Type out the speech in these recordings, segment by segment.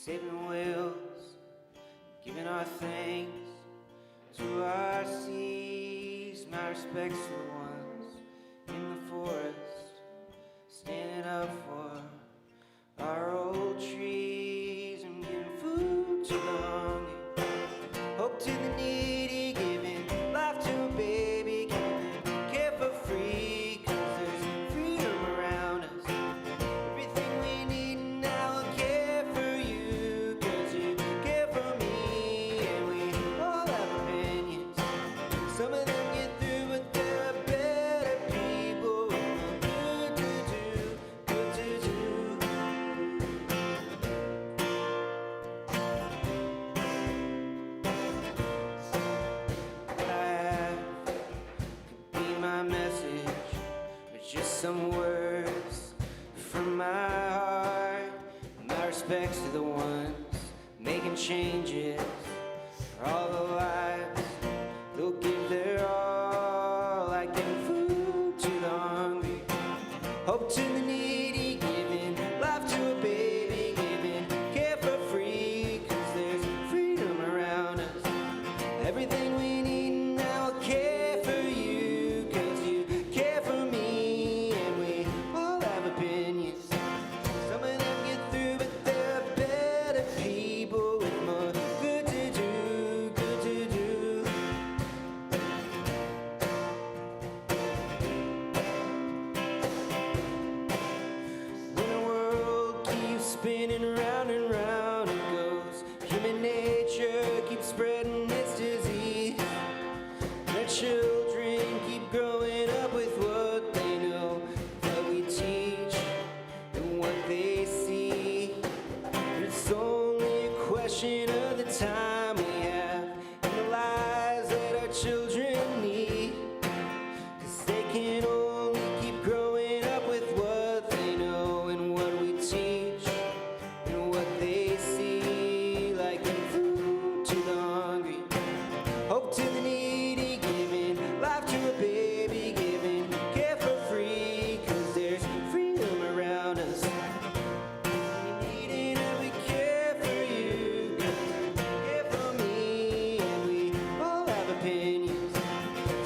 saving whales, giving our thanks to our seas, my respects to the ones in the forest, standing up for our old trees and giving food to the hungry, hope to the needy, giving life to a baby, giving care for free, 'cause there's freedom around us. Everything we need now will care for you, 'cause you care for me, and we all have opinions. Some of them get through, but they're better people. Good to do, good to do. What I have could be my message, but just some words from my heart. My respects to the ones making changes for all the lives they'll give their all, like giving food to the hungry, hope to the needy, giving life to a baby, giving care for free, 'cause there's freedom around us. Everything we need now will care for you, 'cause you care for me, and we all have opinions. Some of them get through, but they're better people with more good to do, good to do. When the world keeps spinning round and round it goes, human nature keeps spreading its disease. The children keep growing up with what they know, what we teach, and what they see. But it's only a question of the time we have and the lives that our children need. 'Cause they can only keep growing up with what they know and what we teach and what they see, like giving food to the hungry, hope to the needy, giving life to a baby, giving care for free, 'cause there's freedom around us. We need it and we care for you, 'cause you care for me, and we all have opinions.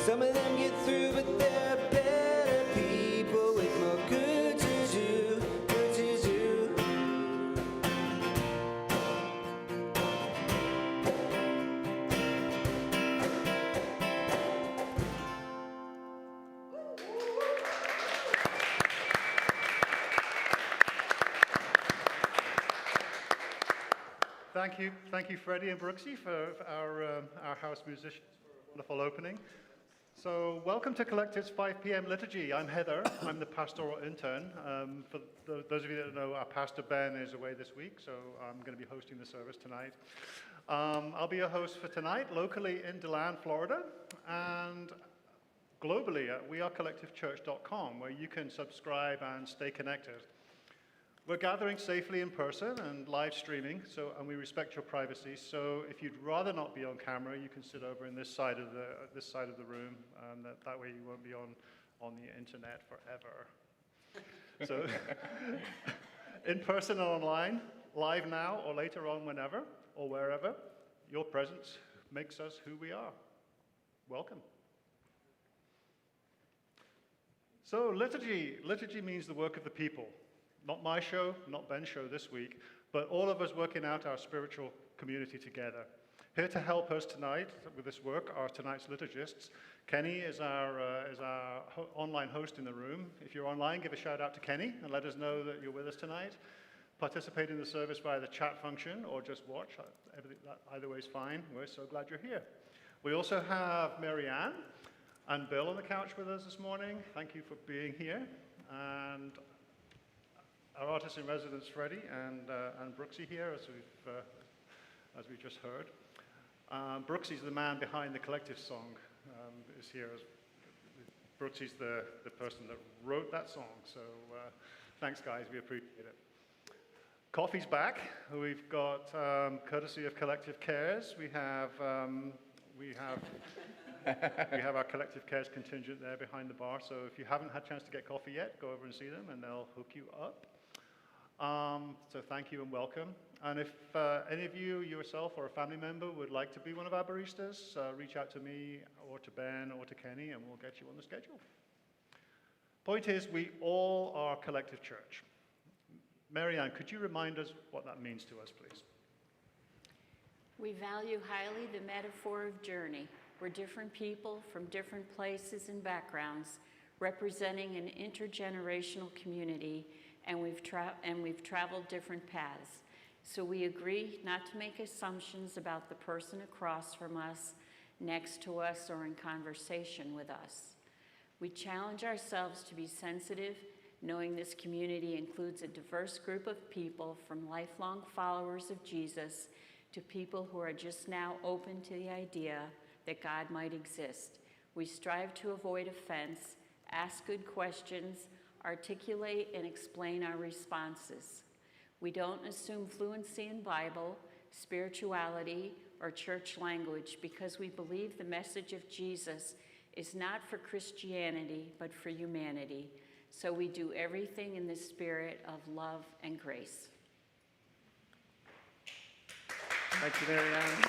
Some of them get through, but they're better people with more good to do, good to do. Thank you, Freddie and Brooksy, for our house musicians for a wonderful opening. So, welcome to Collective's 5 p.m. liturgy. I'm Heather. I'm the pastoral intern. For those of you that don't know, our pastor Ben is away this week, so I'm going to be hosting the service tonight. I'll be your host for tonight, locally in DeLand, Florida, and globally at wearecollectivechurch.com, where you can subscribe and stay connected. We're gathering safely in person and live streaming, and we respect your privacy. So if you'd rather not be on camera, you can sit over in this side of the room, and that way you won't be on the internet forever. So in person or online, live now or later on, whenever or wherever, your presence makes us who we are. Welcome. So liturgy means the work of the people. Not my show, not Ben's show this week, but all of us working out our spiritual community together. Here to help us tonight with this work are tonight's liturgists. Kenny is our online host in the room. If you're online, give a shout out to Kenny and let us know that you're with us tonight. Participate in the service via the chat function or just watch. Either way is fine. We're so glad you're here. We also have Marianne and Bill on the couch with us this morning. Thank you for being here. And our artist in residence, Freddie, and Brooksy here, as we just heard. Brooksy's the man behind the collective song, is here. Brooksy's the person that wrote that song, so thanks, guys, we appreciate it. Coffee's back. We've got, courtesy of Collective Cares, we have our Collective Cares contingent there behind the bar, so if you haven't had a chance to get coffee yet, go over and see them, and they'll hook you up. So thank you and welcome. And if any of you, yourself or a family member, would like to be one of our baristas, reach out to me or to Ben or to Kenny and we'll get you on the schedule. Point is, we all are a collective church. Marianne, could you remind us what that means to us, please? We value highly the metaphor of journey. We're different people from different places and backgrounds, representing an intergenerational community, and we've traveled different paths. So we agree not to make assumptions about the person across from us, next to us, or in conversation with us. We challenge ourselves to be sensitive, knowing this community includes a diverse group of people, from lifelong followers of Jesus to people who are just now open to the idea that God might exist. We strive to avoid offense, ask good questions, articulate and explain our responses. We don't assume fluency in Bible, spirituality, or church language because we believe the message of Jesus is not for Christianity, but for humanity. So we do everything in the spirit of love and grace. Thank you, Marianne.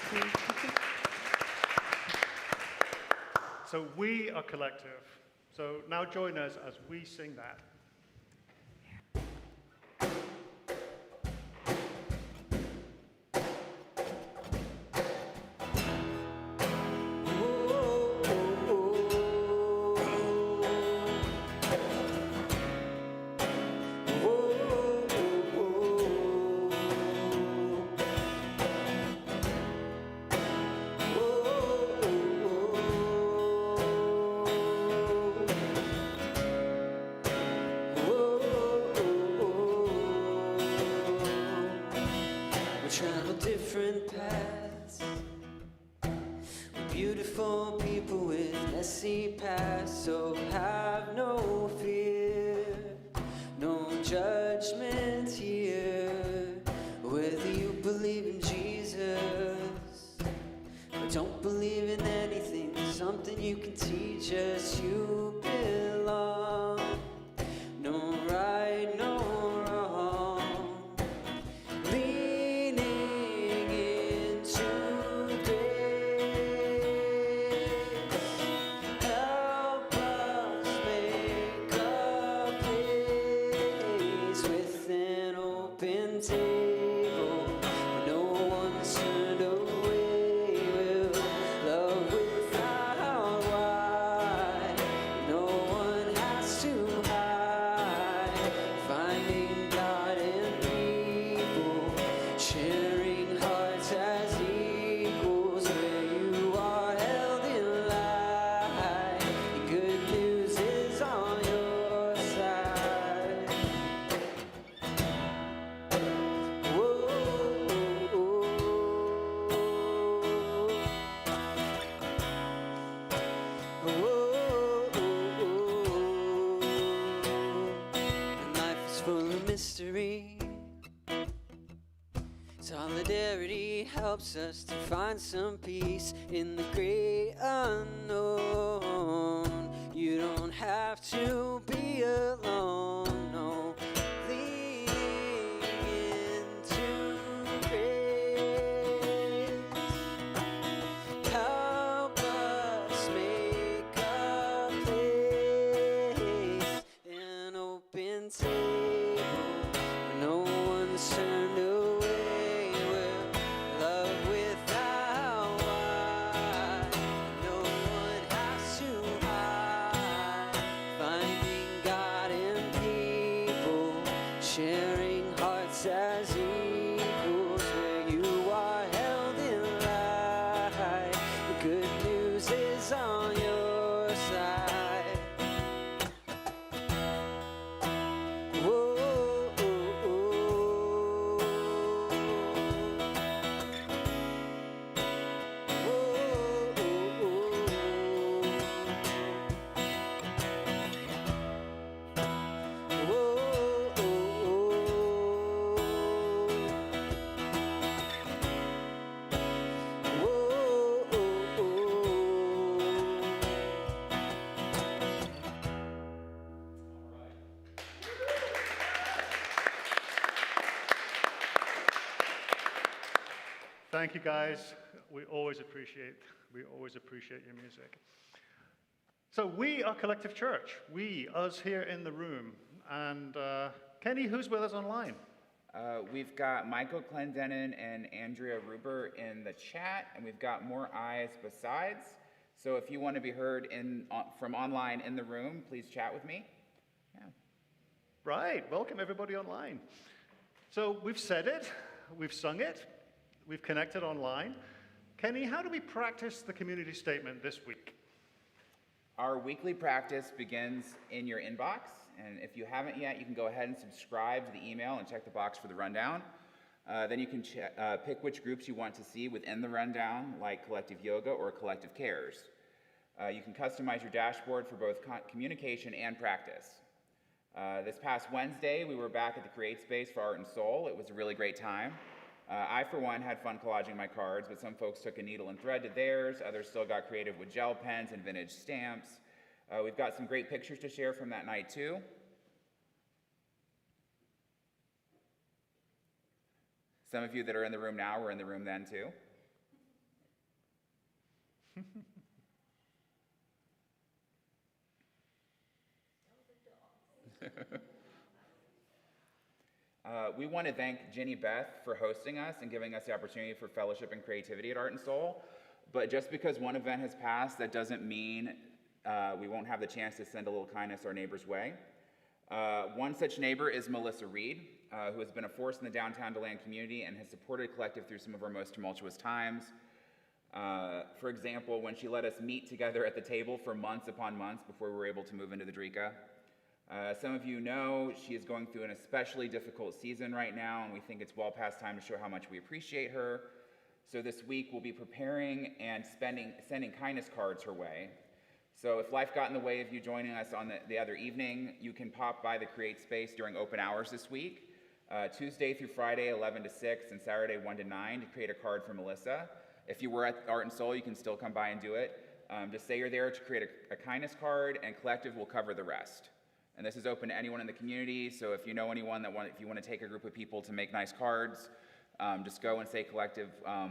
So we are collective. So now join us as we sing that. Travel different paths. We're beautiful people with messy pasts, so have no fear, no judgment here. Whether you believe in Jesus or don't believe in anything, something you can teach us. You belong. No right, no wrong. Mystery. Solidarity helps us to find some peace in the great unknown. You don't have to be alone, no. Lean into grace. Help us make a place, an open table. No one's turned away. We'll love without why. No one has to hide. Finding God in Thank you, guys. We always appreciate your music. So we are Collective Church. We, us here in the room. And Kenny, who's with us online? We've got Michael Clendenin and Andrea Ruber in the chat, and we've got more eyes besides. So if you want to be heard from online in the room, please chat with me. Yeah. Right, welcome everybody online. So we've said it, we've sung it, we've connected online. Kenny, how do we practice the community statement this week? Our weekly practice begins in your inbox, and if you haven't yet, you can go ahead and subscribe to the email and check the box for the rundown. Then you can pick which groups you want to see within the rundown, like Collective Yoga or Collective Cares. You can customize your dashboard for both communication and practice. This past Wednesday, we were back at the Create Space for Art and Soul. It was a really great time. I, for one, had fun collaging my cards, but some folks took a needle and thread to theirs. Others still got creative with gel pens and vintage stamps. We've got some great pictures to share from that night, too. Some of you that are in the room now were in the room then, too. We want to thank Jenny Beth for hosting us and giving us the opportunity for fellowship and creativity at Art and Soul. But just because one event has passed, that doesn't mean we won't have the chance to send a little kindness our neighbor's way. One such neighbor is Melissa Reed, who has been a force in the downtown DeLand community and has supported Collective through some of our most tumultuous times. For example, when she let us meet together at the table for months upon months before we were able to move into the Drika. Some of you know she is going through an especially difficult season right now, and we think it's well past time to show how much we appreciate her. So this week we'll be preparing and sending kindness cards her way. So if life got in the way of you joining us on the other evening, you can pop by the Create Space during open hours this week, Tuesday through Friday, 11 to 6, and Saturday, 1 to 9, to create a card for Melissa. If you were at Art and Soul, you can still come by and do it. Just say you're there to create a kindness card, and Collective will cover the rest. And this is open to anyone in the community, so if you know anyone if you want to take a group of people to make nice cards, just go and say, Collective,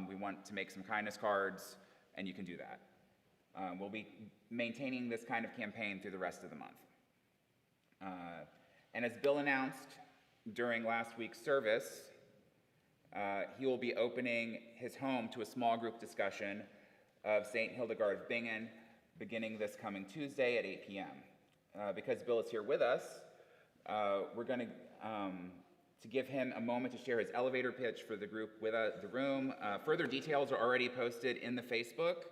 we want to make some kindness cards, and you can do that. We'll be maintaining this kind of campaign through the rest of the month. And as Bill announced during last week's service, he will be opening his home to a small group discussion of St. Hildegard of Bingen beginning this coming Tuesday at 8 p.m. Because Bill is here with us, we're going to give him a moment to share his elevator pitch for the group with the room. Further details are already posted in the Facebook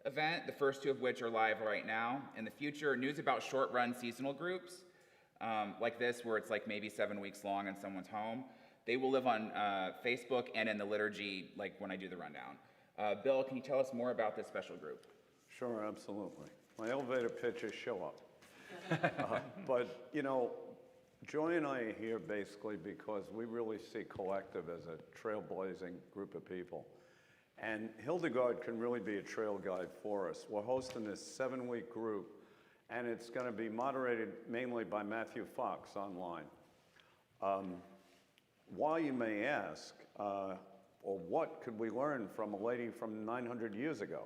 event, the first two of which are live right now. In the future, news about short-run seasonal groups, like this, where it's like maybe 7 weeks long in someone's home, they will live on Facebook and in the liturgy, like when I do the rundown. Bill, can you tell us more about this special group? Sure, absolutely. My elevator pitch is show up. But, you know, Joy and I are here basically because we really see Collective as a trailblazing group of people. And Hildegard can really be a trail guide for us. We're hosting this 7-week group, and it's going to be moderated mainly by Matthew Fox online. Why, you may ask, or what could we learn from a lady from 900 years ago?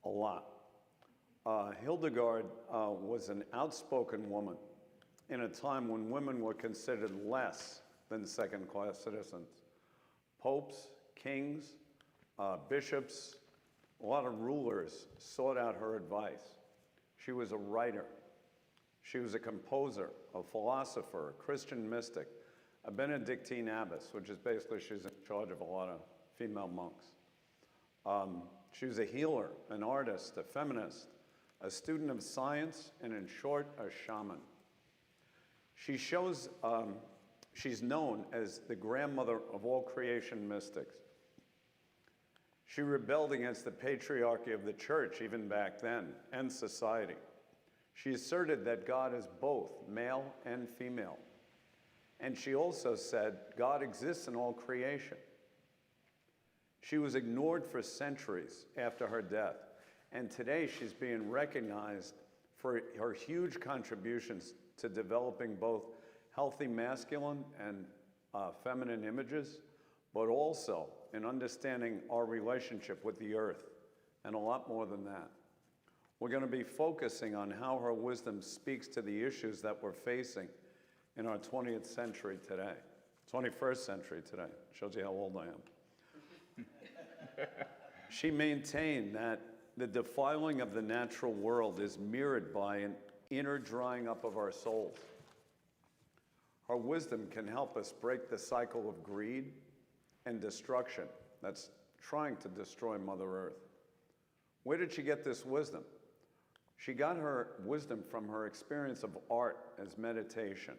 A lot. Hildegard was an outspoken woman in a time when women were considered less than second-class citizens. Popes, kings, bishops, a lot of rulers sought out her advice. She was a writer. She was a composer, a philosopher, a Christian mystic, a Benedictine abbess, which is basically she's in charge of a lot of female monks. She was a healer, an artist, a feminist, a student of science, and in short, a shaman. She's known as the grandmother of all creation mystics. She rebelled against the patriarchy of the church even back then, and society. She asserted that God is both male and female. And she also said God exists in all creation. She was ignored for centuries after her death. And today she's being recognized for her huge contributions to developing both healthy masculine and feminine images, but also in understanding our relationship with the earth, and a lot more than that. We're going to be focusing on how her wisdom speaks to the issues that we're facing in our 20th century today, 21st century today. Shows you how old I am. She maintained that the defiling of the natural world is mirrored by an inner drying up of our souls. Her wisdom can help us break the cycle of greed and destruction that's trying to destroy Mother Earth. Where did she get this wisdom? She got her wisdom from her experience of art as meditation.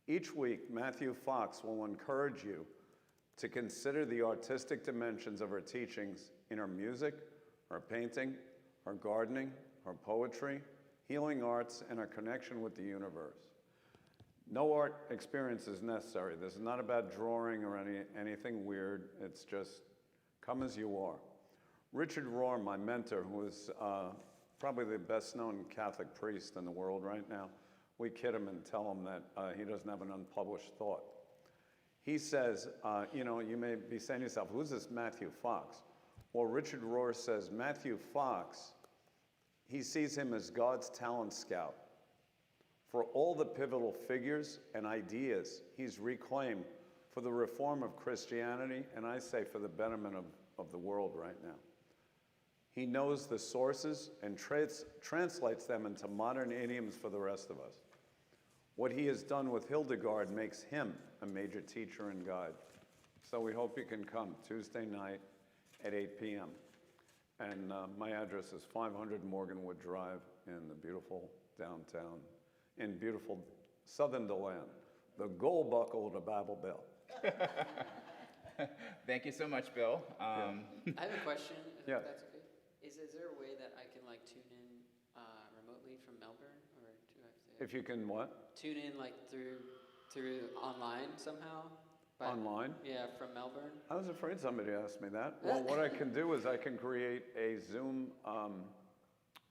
Each week, Matthew Fox will encourage you to consider the artistic dimensions of her teachings in her music, her painting, her gardening, her poetry, healing arts, and her connection with the universe. No art experience is necessary. This is not about drawing or anything weird. It's just come as you are. Richard Rohr, my mentor, who is probably the best-known Catholic priest in the world right now, we kid him and tell him that he doesn't have an unpublished thought. He says, you may be saying to yourself, who's this Matthew Fox? Well, Richard Rohr says Matthew Fox, he sees him as God's talent scout. For all the pivotal figures and ideas he's reclaimed for the reform of Christianity, and I say for the betterment of the world right now. He knows the sources and translates them into modern idioms for the rest of us. What he has done with Hildegard makes him a major teacher and guide. So we hope you can come Tuesday night at 8 p.m. And my address is 500 Morganwood Drive in the beautiful downtown, in beautiful southern DeLand, the gold buckle to Babel Bell. Thank you so much, Bill. I have a question, if Yeah. that's okay. Is there a way that I can like tune in remotely from Melbourne, or do I have to If you can what? tune in like through online somehow? Online? Yeah, from Melbourne. I was afraid somebody asked me that. Well, what I can do is I can create a Zoom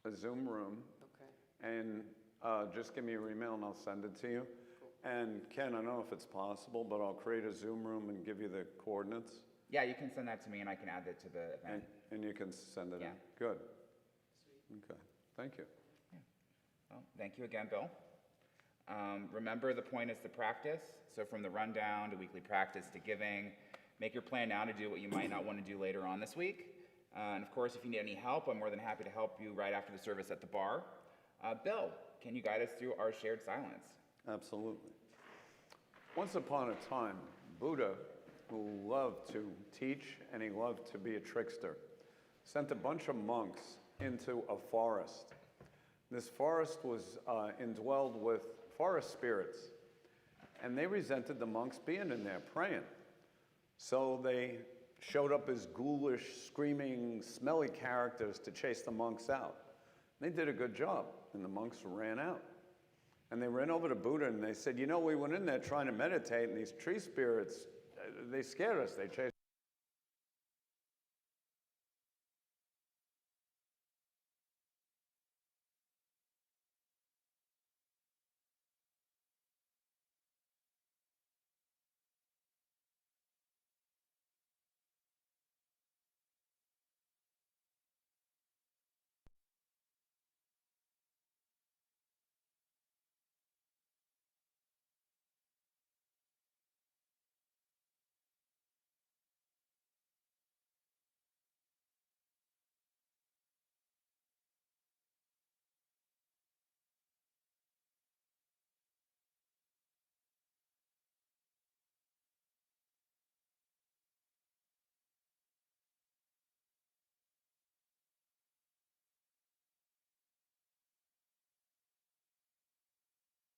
room, Okay. and just give me your email and I'll send it to you. Cool. And Ken, I don't know if it's possible, but I'll create a Zoom room and give you the coordinates, Yeah, you can send that to me and I can add it to the event. and you can send it Yeah. in. Good. Sweet. Okay. Thank you. Well, thank you again, Bill. Remember, the point is to practice. So from the rundown to weekly practice to giving, make your plan now to do what you might not want to do later on this week. And of course, if you need any help, I'm more than happy to help you right after the service at the bar. Bill, can you guide us through our shared silence? Absolutely. Once upon a time, Buddha, who loved to teach and he loved to be a trickster, sent a bunch of monks into a forest. This forest was indwelled with forest spirits, and they resented the monks being in there praying. So they showed up as ghoulish, screaming, smelly characters to chase the monks out. They did a good job, and the monks ran out. And they ran over to Buddha and they said, we went in there trying to meditate, and these tree spirits, they scared us. They chased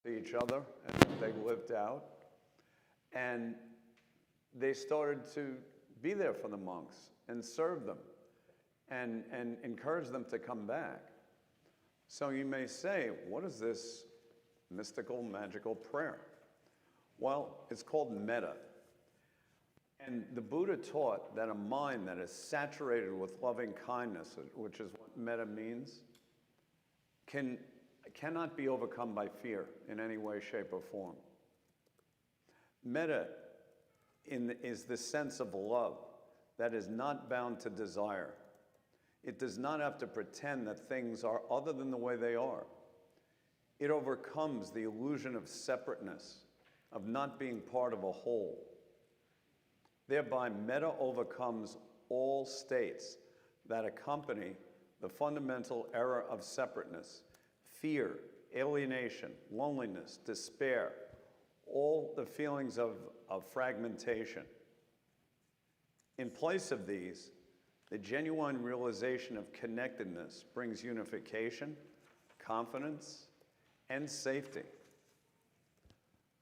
each other, and they lived out. And they started to be there for the monks and serve them and encourage them to come back. So you may say, what is this mystical, magical prayer? Well, it's called metta. And the Buddha taught that a mind that is saturated with loving kindness, which is what metta means, cannot be overcome by fear in any way, shape, or form. Metta is the sense of love that is not bound to desire. It does not have to pretend that things are other than the way they are. It overcomes the illusion of separateness, of not being part of a whole. Thereby, metta overcomes all states that accompany the fundamental error of separateness, fear, alienation, loneliness, despair, all the feelings of fragmentation. In place of these, the genuine realization of connectedness brings unification, confidence, and safety.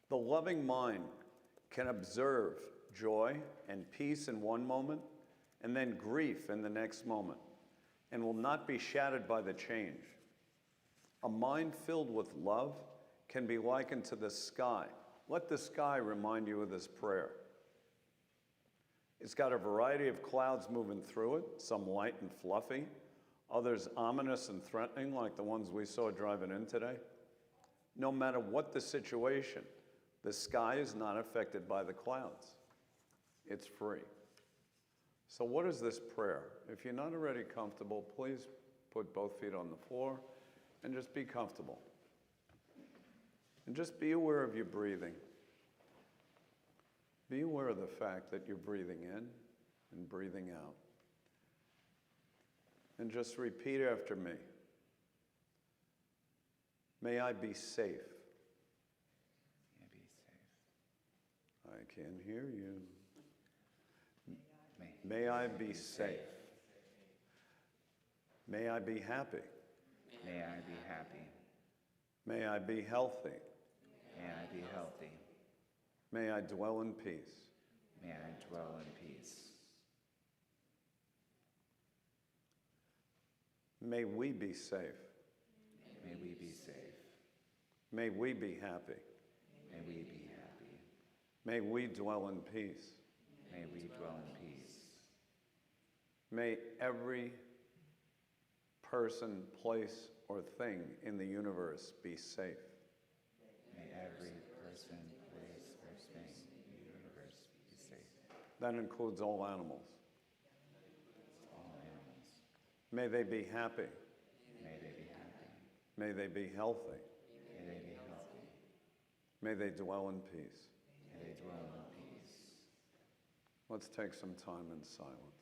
The loving mind can observe joy and peace in one moment and then grief in the next moment, and will not be shattered by the change. A mind filled with love can be likened to the sky. Let the sky remind you of this prayer. It's got a variety of clouds moving through it, some light and fluffy, others ominous and threatening, like the ones we saw driving in today. No matter what the situation, the sky is not affected by the clouds. It's free. So what is this prayer? If you're not already comfortable, please put both feet on the floor and just be comfortable. And just be aware of your breathing. Be aware of the fact that you're breathing in and breathing out. And just repeat after me. May I be safe. May I be safe. I can hear you. May I be safe. May I be happy. May I be happy. May I be healthy. May I be healthy. May I dwell in peace. May I dwell in peace. May we be safe. May we be safe. May we be happy. May we be happy. May we dwell in peace. May we dwell in peace. May every person, place, or thing in the universe be safe. May every person, place, or thing in the universe be safe. That includes all animals. All animals. May they be happy. May they be happy. May they be healthy. May they be healthy. May they dwell in peace. May they dwell in peace. Let's take some time in silence.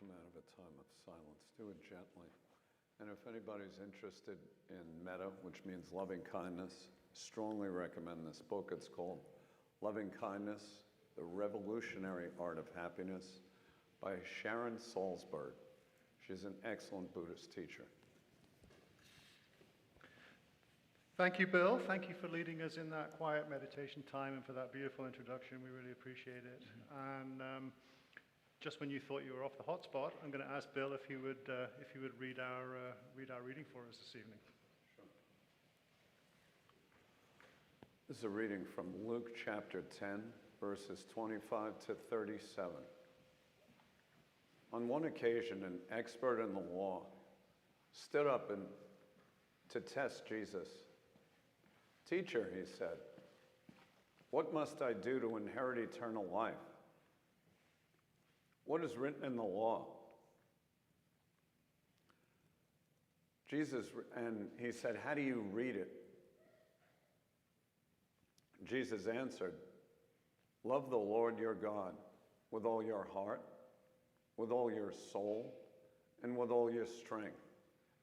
come out of a time of silence. Do it gently. And if anybody's interested in metta, which means loving kindness, strongly recommend this book. It's called Loving Kindness, The Revolutionary Art of Happiness by Sharon Salzberg. She's an excellent Buddhist teacher. Thank you, Bill. Thank you for leading us in that quiet meditation time and for that beautiful introduction. We really appreciate it. And just when you thought you were off the hotspot, I'm going to ask Bill if he would read our reading for us this evening. Sure. This is a reading from Luke chapter 10, verses 25 to 37. On one occasion, an expert in the law stood up to test Jesus. "Teacher," he said, "what must I do to inherit eternal life? What is written in the law?" And he said, "How do you read it?" Jesus answered, "Love the Lord your God with all your heart, with all your soul, and with all your strength,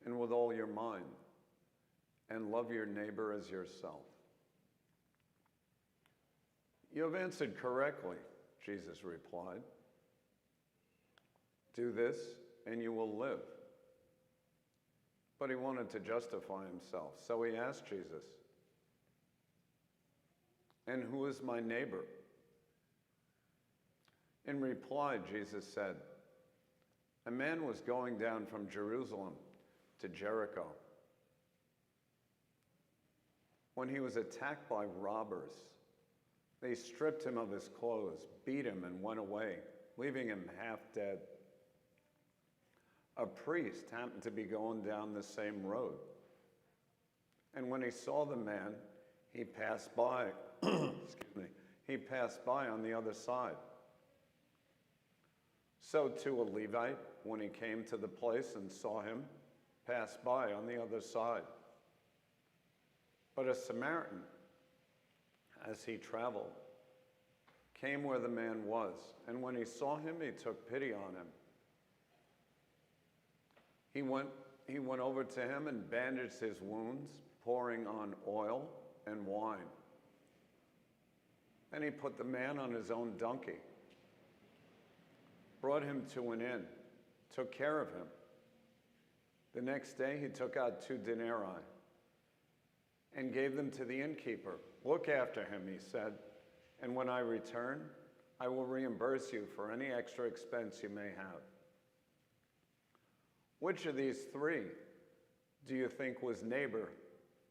and with all your mind, and love your neighbor as yourself." "You have answered correctly," Jesus replied. "Do this, and you will live." But he wanted to justify himself, so he asked Jesus, "And who is my neighbor?" In reply, Jesus said, "A man was going down from Jerusalem to Jericho when he was attacked by robbers. They stripped him of his clothes, beat him, and went away, leaving him half dead. A priest happened to be going down the same road, and when he saw the man, he passed by. He passed by on the other side. So too a Levite, when he came to the place and saw him, passed by on the other side. But a Samaritan, as he traveled, came where the man was, and when he saw him, he took pity on him. He went over to him and bandaged his wounds, pouring on oil and wine. Then he put the man on his own donkey, brought him to an inn, took care of him. The next day he took out 2 denarii and gave them to the innkeeper. "Look after him," he said, "and when I return, I will reimburse you for any extra expense you may have." Which of these 3 do you think was neighbor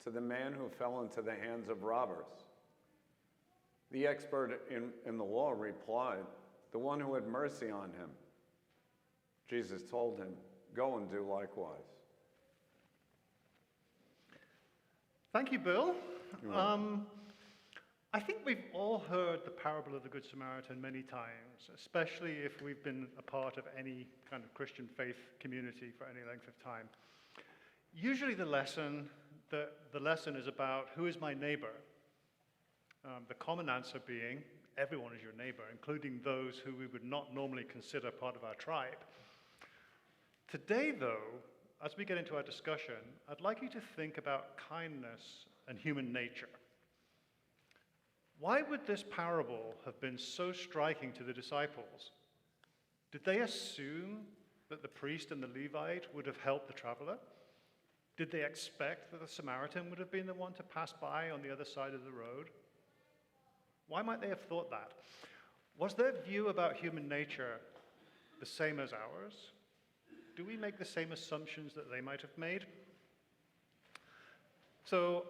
to the man who fell into the hands of robbers? The expert in the law replied, "The one who had mercy on him." Jesus told him, "Go and do likewise." Thank you, Bill. I think we've all heard the parable of the Good Samaritan many times, especially if we've been a part of any kind of Christian faith community for any length of time. Usually the lesson is about who is my neighbor. The common answer being everyone is your neighbor, including those who we would not normally consider part of our tribe. Today, though, as we get into our discussion, I'd like you to think about kindness and human nature. Why would this parable have been so striking to the disciples? Did they assume that the priest and the Levite would have helped the traveler? Did they expect that the Samaritan would have been the one to pass by on the other side of the road? Why might they have thought that? Was their view about human nature the same as ours? Do we make the same assumptions that they might have made? So,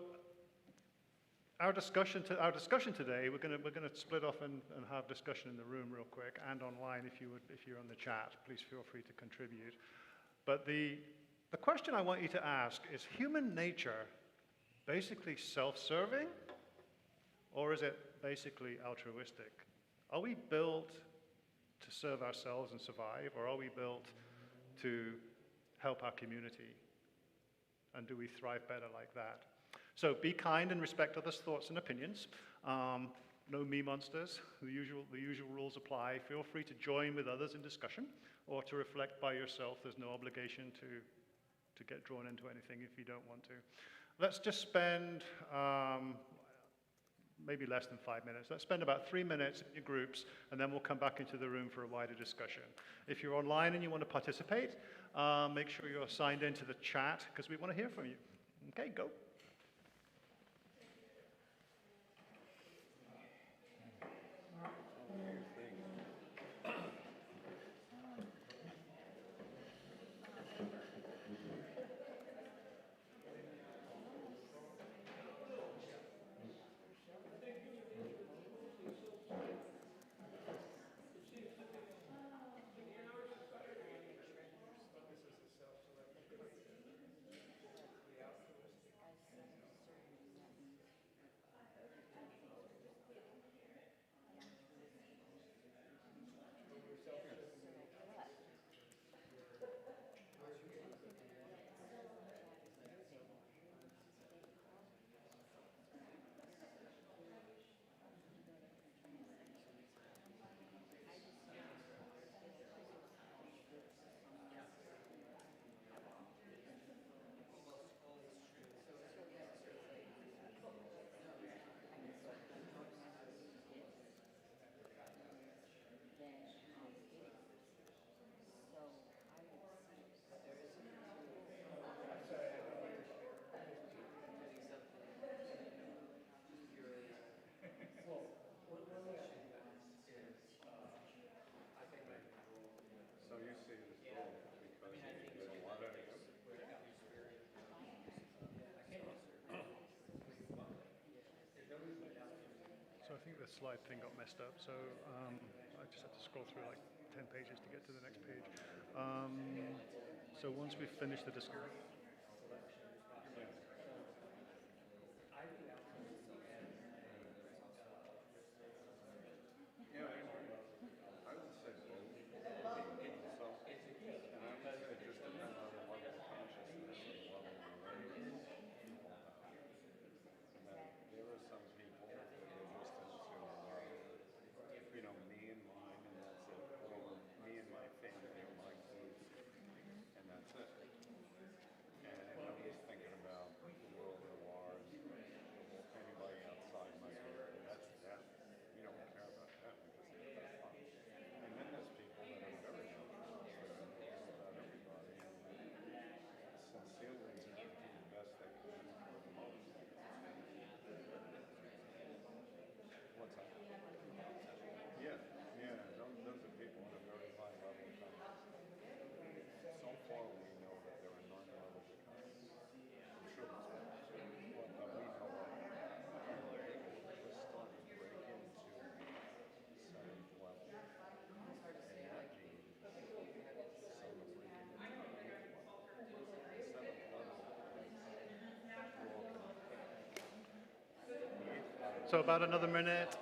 our discussion today, we're going to split off and have discussion in the room real quick and online if you're on the chat. Please feel free to contribute. But the question I want you to ask is human nature basically self-serving, or is it basically altruistic? Are we built to serve ourselves and survive, or are we built to help our community? And do we thrive better like that? So be kind and respect others' thoughts and opinions. No me monsters. The usual rules apply. Feel free to join with others in discussion or to reflect by yourself. There's no obligation to get drawn into anything if you don't want to. Let's just spend maybe less than 5 minutes. Let's spend about 3 minutes in your groups, and then we'll come back into the room for a wider discussion. If you're online and you want to participate, make sure you're signed into the chat because we want to hear from you. Okay, go. So I think the slide thing got messed up, so I just had to scroll through like 10 pages to get to the next page. So once we've finished the discussion, so about another minute.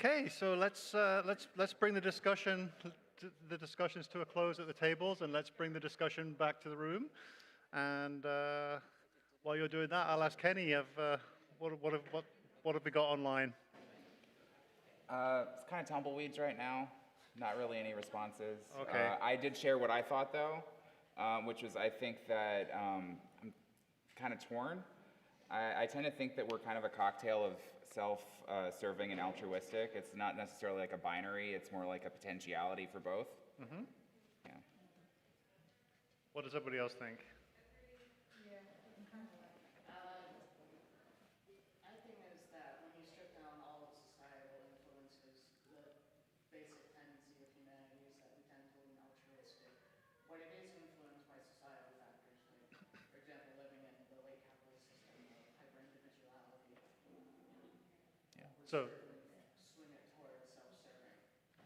Okay, so let's bring the discussions to a close at the tables, and let's bring the discussion back to the room. And while you're doing that, I'll ask Kenny what have we got online? It's kind of tumbleweeds right now. Not really any responses. Okay. I did share what I thought though, which was I think that I'm kind of torn. I tend to think that we're kind of a cocktail of self-serving and altruistic. It's not necessarily like a binary. It's more like a potentiality for both. Mm-hmm. Yeah. What does everybody else think? I think is that when you strip down all of societal influences, the basic tendency of humanity is that we tend to lean altruistic. When it is influenced by societal factors, like, for example, living in the late capitalist system of hyper-individuality, Yeah. would So- certainly swing it towards self-serving.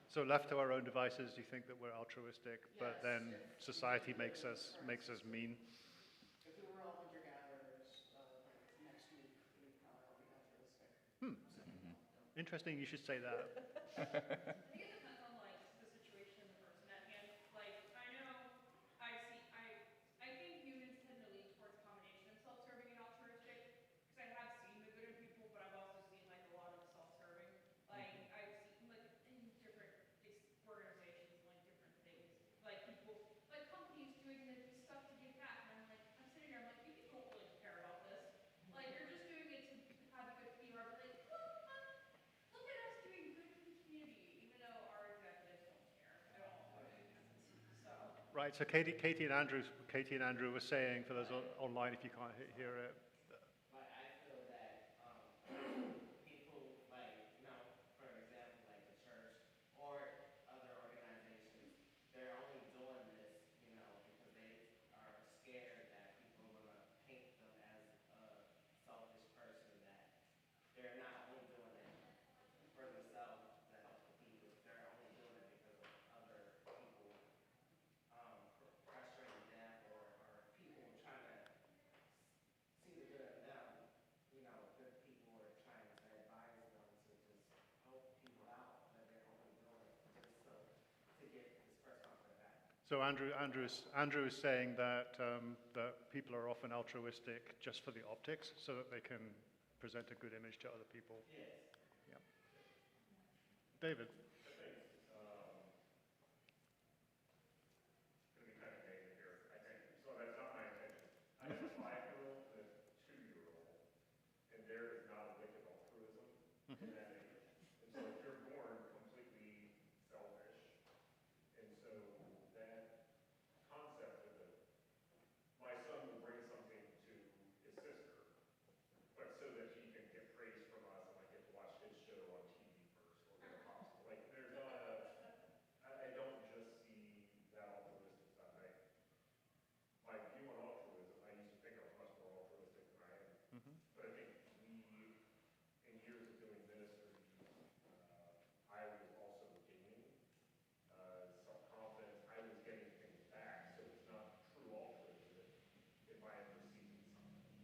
So left to our own devices, do you think that we're altruistic, but Yes, then if- society makes us mean? If we were all hunter-gatherers, like next week, we'd probably all be altruistic. Interesting, you should say that. I think it depends on like the situation and the person at hand. Like I know I think humans tend to lean towards a combination of self-serving and altruistic because I have seen the good in people, but I've also seen like a lot of self-serving. Like I've seen like in different organizations like different things. Like people like companies doing this stuff to give back and I'm sitting here, I'm like, you people don't really care about this. Like you're just doing it to have a good PR, but like, look at us doing good for the community, even though our executives don't care at all about it. So Right, so Katie and Andrew were saying, for those online, if you can't hear it, But I feel that people like, for example, like the church or other organizations, they're only doing this, because they are scared that people are going to paint them as a selfish person, that they're not only doing it for themselves to help the people, they're only doing it because of other people frustrating them or people trying to see the good in them. Good people are trying to advise them to just help people out, but they're only doing it just to get this person off their back. so Andrew is saying that that people are often altruistic just for the optics, so that they can present a good image to other people. Yes. Yeah. David. Gonna be kind of negative here, I think. So that's not my intention. I have a 5-year-old and a 2-year-old, and there is not a lick of altruism in that age. And so if you're born completely selfish, and so that concept of my son will bring something to his sister, but so that he can get praise from us and I get to watch his show on TV first or get a popsicle. Like there's not I don't just see that altruistic stuff. My view on altruism, I used to think I was much more altruistic than I am. But I think in years of doing ministry, I was also gaining self-confidence. I was getting things back, so it's not true altruism if I am receiving something.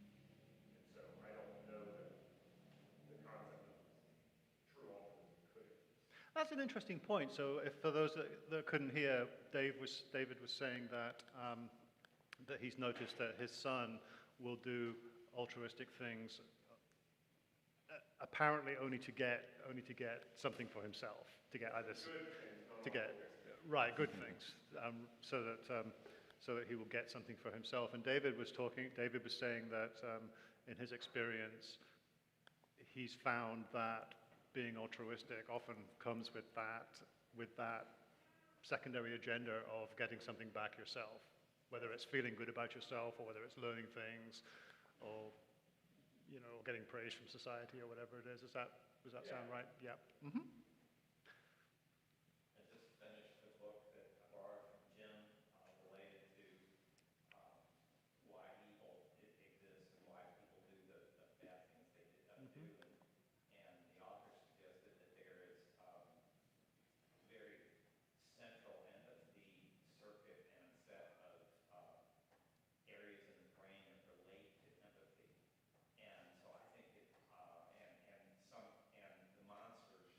And so I don't know that the concept of true altruism could exist. That's an interesting point. So, if for those that couldn't hear, David was saying that that he's noticed that his son will do altruistic things, apparently only to get something for himself, to get either to get right good things, so that he will get something for himself. And David was saying that in his experience, he's found that being altruistic often comes with that secondary agenda of getting something back yourself, whether it's feeling good about yourself or whether it's learning things or getting praise from society or whatever it is. Does that sound right? Yeah. Mm-hmm. I just finished a book that I borrowed from Jim related to why evil exists and why people do the bad things they do. And the author suggested that there is very central end of the circuit and set of areas in the brain that relate to empathy. And so I think it, and the monsters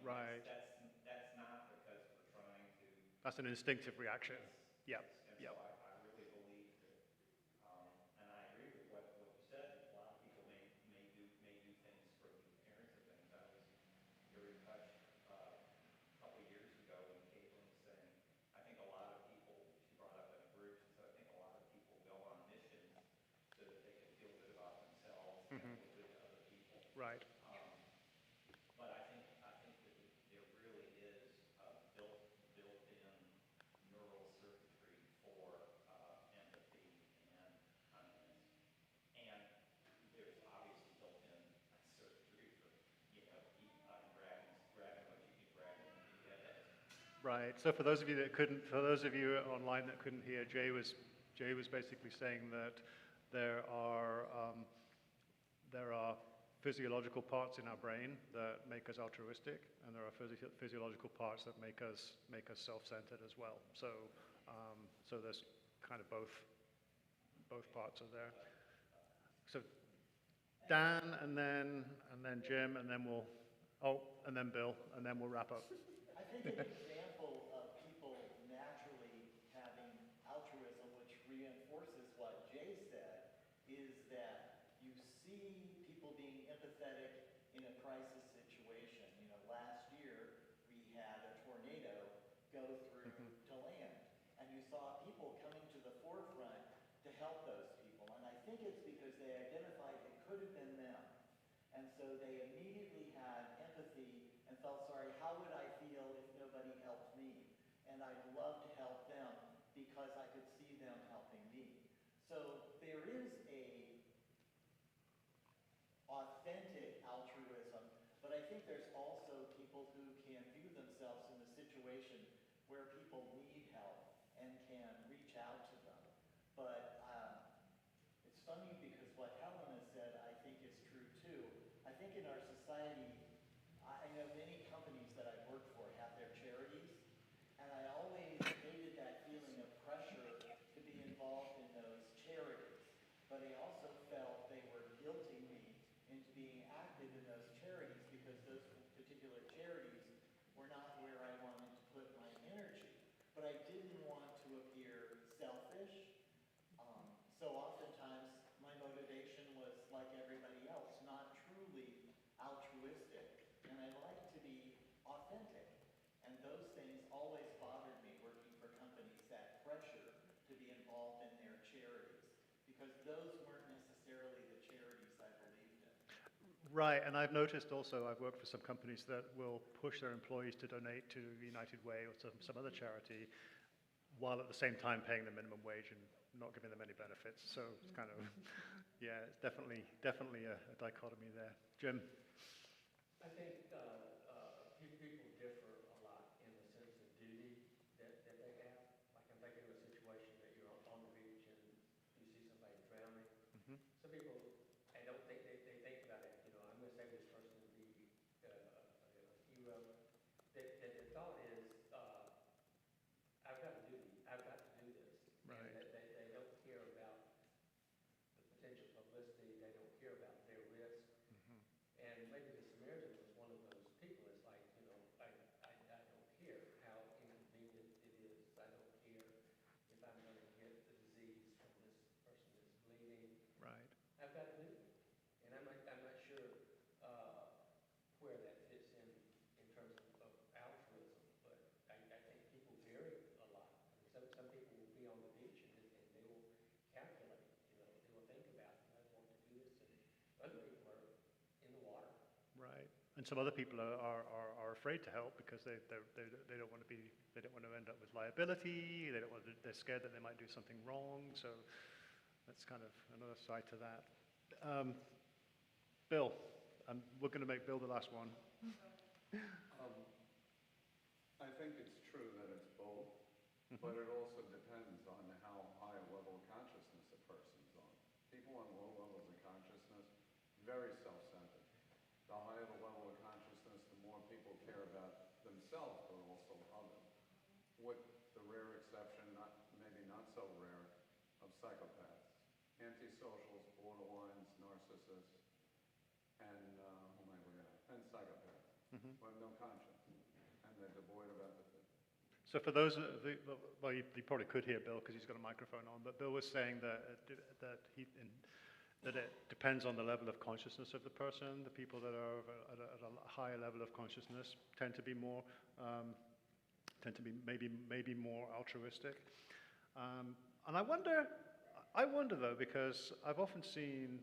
And Right. that's not because we're trying to. That's an instinctive reaction. Yes, Yep. yes. And Yep. so I really believe that, and I agree with what you said, that a lot of people may do things for the appearance of things. I was very touched a couple of years ago when Caitlin was saying, I think a lot of people, she brought up that bridge, and so I think a lot of people go on missions so that they can feel good about themselves and feel good to other people. Right. But I think that there really is built-in neural circuitry for empathy and kindness, and there's obviously built-in circuitry for grabbing what you can grab and get it. Right. So for those of you online that couldn't hear, Jay was basically saying that there are physiological parts in our brain that make us altruistic, and there are physiological parts that make us self-centered as well. So there's kind of both parts are there. So Dan, and then Jim, and then and then Bill, and then we'll wrap up. I think an example of people naturally having altruism, which reinforces what Jay said, is that you see people being empathetic in a crisis situation. You know, last year we had a tornado go through to land, and you saw people coming to the forefront to help those people. And I think it's because they identified it could have been them. And so they immediately had empathy and felt sorry, how would I feel if nobody helped me? And I'd love to help them because I could see them helping me. So there is a authentic altruism, but I think there's also people who can view themselves in a situation where people need help and can reach out to them. But it's funny because what Helena said I think is true too. I think in our society, I know many companies that I've worked for have their charities, and I always hated that feeling of pressure to be involved in those charities. But I also felt they were guilting me into being active in those charities because those particular charities were not where I wanted to put my energy. But I didn't want to appear selfish. So oftentimes my motivation was like everybody else, not truly altruistic. And I like to be authentic. And those things always bothered me working for companies, that pressure to be involved in their charities. Because those weren't necessarily the charities I believed in. Right, and I've noticed also, I've worked for some companies that will push their employees to donate to United Way or to some other charity, while at the same time paying the minimum wage and not giving them any benefits. So it's kind of, yeah, it's definitely a dichotomy there. Jim? I think people differ a lot in the sense of duty that they have. Like I'm thinking of a situation that you're on the beach and you see somebody drowning. Some people, I don't think they think about it. You know, I'm going to save this person to be a hero. That their thought is, I've got to do this. Right. And they don't care about the potential publicity. They don't care about their risk. And maybe the Samaritan was one of those people. It's like, you know, I don't care how inconvenient it is. I don't care if I'm going to get the disease from this person that's bleeding. Right. I've got to do it. And I'm not sure where that fits in terms of altruism, but I think people vary a lot. I mean, some people will be on the beach and they will calculate, you know, they will think about, I want to do this, and other people are in the water. Right. And some other people are afraid to help because they don't want to end up with liability. They're scared that they might do something wrong. So that's kind of another side to that. Bill, we're going to make Bill the last one. I think it's true that it's both, but it also depends on how high a level of consciousness a person's on. People on low levels of consciousness, very self-centered. The higher the level of consciousness, the more people care about themselves, but also others. With the rare exception, maybe not so rare, of psychopaths, antisocials, borderlines, narcissists, and who am I forgetting? And psychopaths, who have no conscience. and they're devoid of empathy. So for those, well, you probably could hear Bill because he's got a microphone on, but Bill was saying that it depends on the level of consciousness of the person. The people that are at a higher level of consciousness tend to be maybe more altruistic. And I wonder though, because I've often seen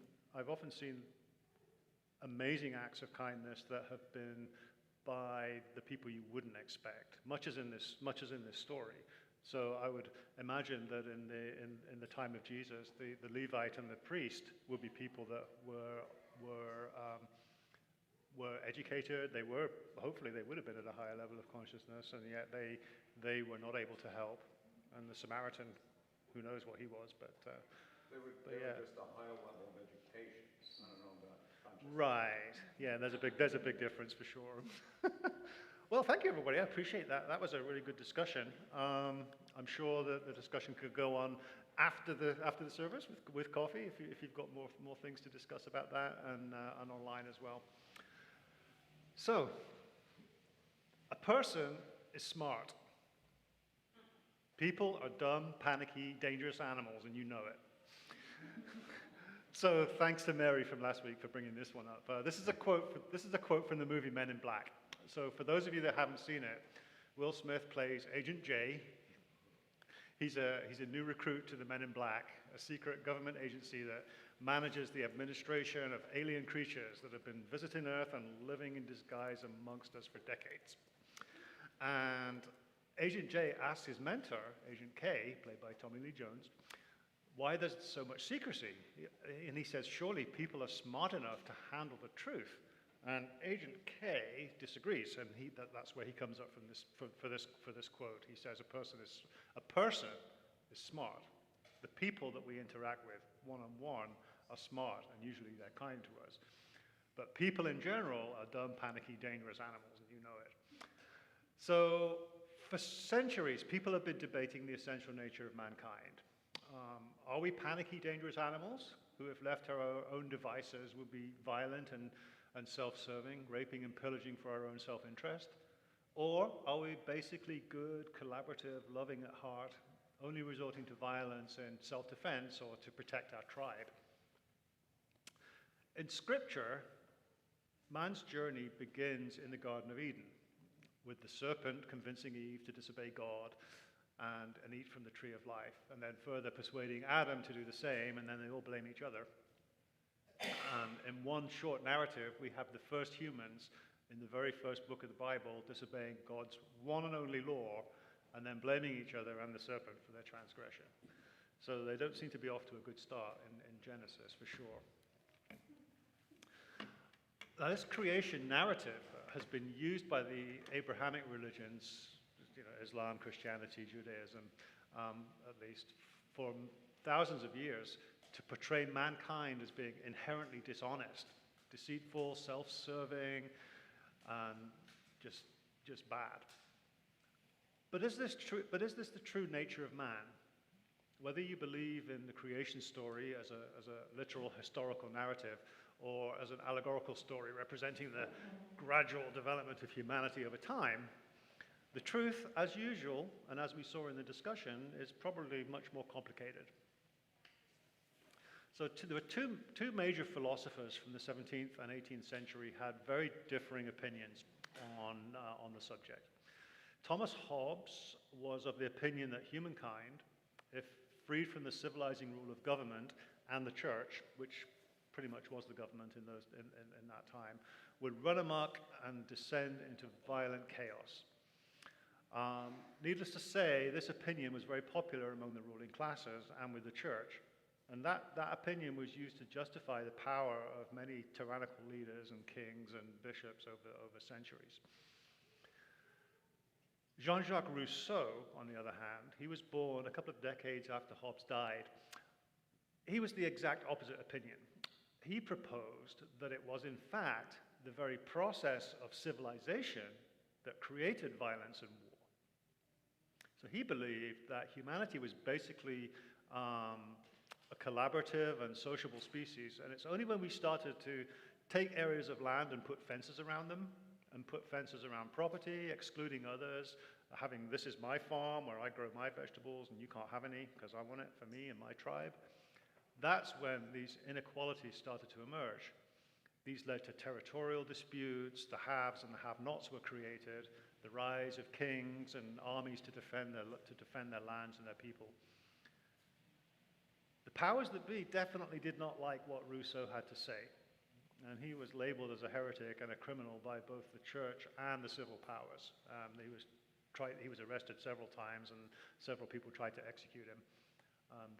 amazing acts of kindness that have been by the people you wouldn't expect, much as in this story. So I would imagine that in the time of Jesus, the Levite and the priest would be people that were educated. Hopefully they would have been at a higher level of consciousness, and yet they were not able to help. And the Samaritan, who knows what he was, but They were just a higher level of education. I don't know about consciousness. right. Yeah, there's a big difference for sure. Well, thank you, everybody. I appreciate that. That was a really good discussion. I'm sure that the discussion could go on after the service with coffee if you've got more things to discuss about that, and online as well. So, a person is smart. People are dumb, panicky, dangerous animals, and you know it. So, thanks to Mary from last week for bringing this one up. This is a quote from the movie Men in Black. So for those of you that haven't seen it, Will Smith plays Agent J. He's a new recruit to the Men in Black, a secret government agency that manages the administration of alien creatures that have been visiting Earth and living in disguise amongst us for decades. And Agent J asks his mentor, Agent K, played by Tommy Lee Jones, why there's so much secrecy. And he says, surely people are smart enough to handle the truth. And Agent K disagrees, and that's where he comes up from for this quote. He says a person is smart. The people that we interact with one-on-one are smart, and usually they're kind to us. But people in general are dumb, panicky, dangerous animals, and you know it. So for centuries, people have been debating the essential nature of mankind. Are we panicky, dangerous animals who, if left to our own devices, would be violent and self-serving, raping and pillaging for our own self-interest? Or are we basically good, collaborative, loving at heart, only resorting to violence in self-defense or to protect our tribe? In Scripture, man's journey begins in the Garden of Eden, with the serpent convincing Eve to disobey God and eat from the tree of life, and then further persuading Adam to do the same, and then they all blame each other. In one short narrative, we have the first humans in the very first book of the Bible disobeying God's one and only law, and then blaming each other and the serpent for their transgression. So they don't seem to be off to a good start in Genesis, for sure. Now, this creation narrative has been used by the Abrahamic religions, Islam, Christianity, Judaism, at least, for thousands of years, to portray mankind as being inherently dishonest, deceitful, self-serving, and just bad. But is this true? But is this the true nature of man? Whether you believe in the creation story as a literal historical narrative, or as an allegorical story representing the gradual development of humanity over time, the truth, as usual, and as we saw in the discussion, is probably much more complicated. So there were two major philosophers from the 17th and 18th century had very differing opinions on the subject. Thomas Hobbes was of the opinion that humankind, if freed from the civilizing rule of government and the church, which pretty much was the government in that time, would run amok and descend into violent chaos. Needless to say, this opinion was very popular among the ruling classes and with the church. And that opinion was used to justify the power of many tyrannical leaders and kings and bishops over centuries. Jean-Jacques Rousseau, on the other hand, he was born a couple of decades after Hobbes died. He was the exact opposite opinion. He proposed that it was, in fact, the very process of civilization that created violence and war. So he believed that humanity was basically a collaborative and sociable species, and it's only when we started to take areas of land and put fences around them and put fences around property, excluding others, having this is my farm where I grow my vegetables and you can't have any because I want it for me and my tribe. That's when these inequalities started to emerge. These led to territorial disputes, the haves and the have-nots were created, the rise of kings and armies to defend their lands and their people. The powers that be definitely did not like what Rousseau had to say, and he was labeled as a heretic and a criminal by both the church and the civil powers. He was arrested several times, and several people tried to execute him.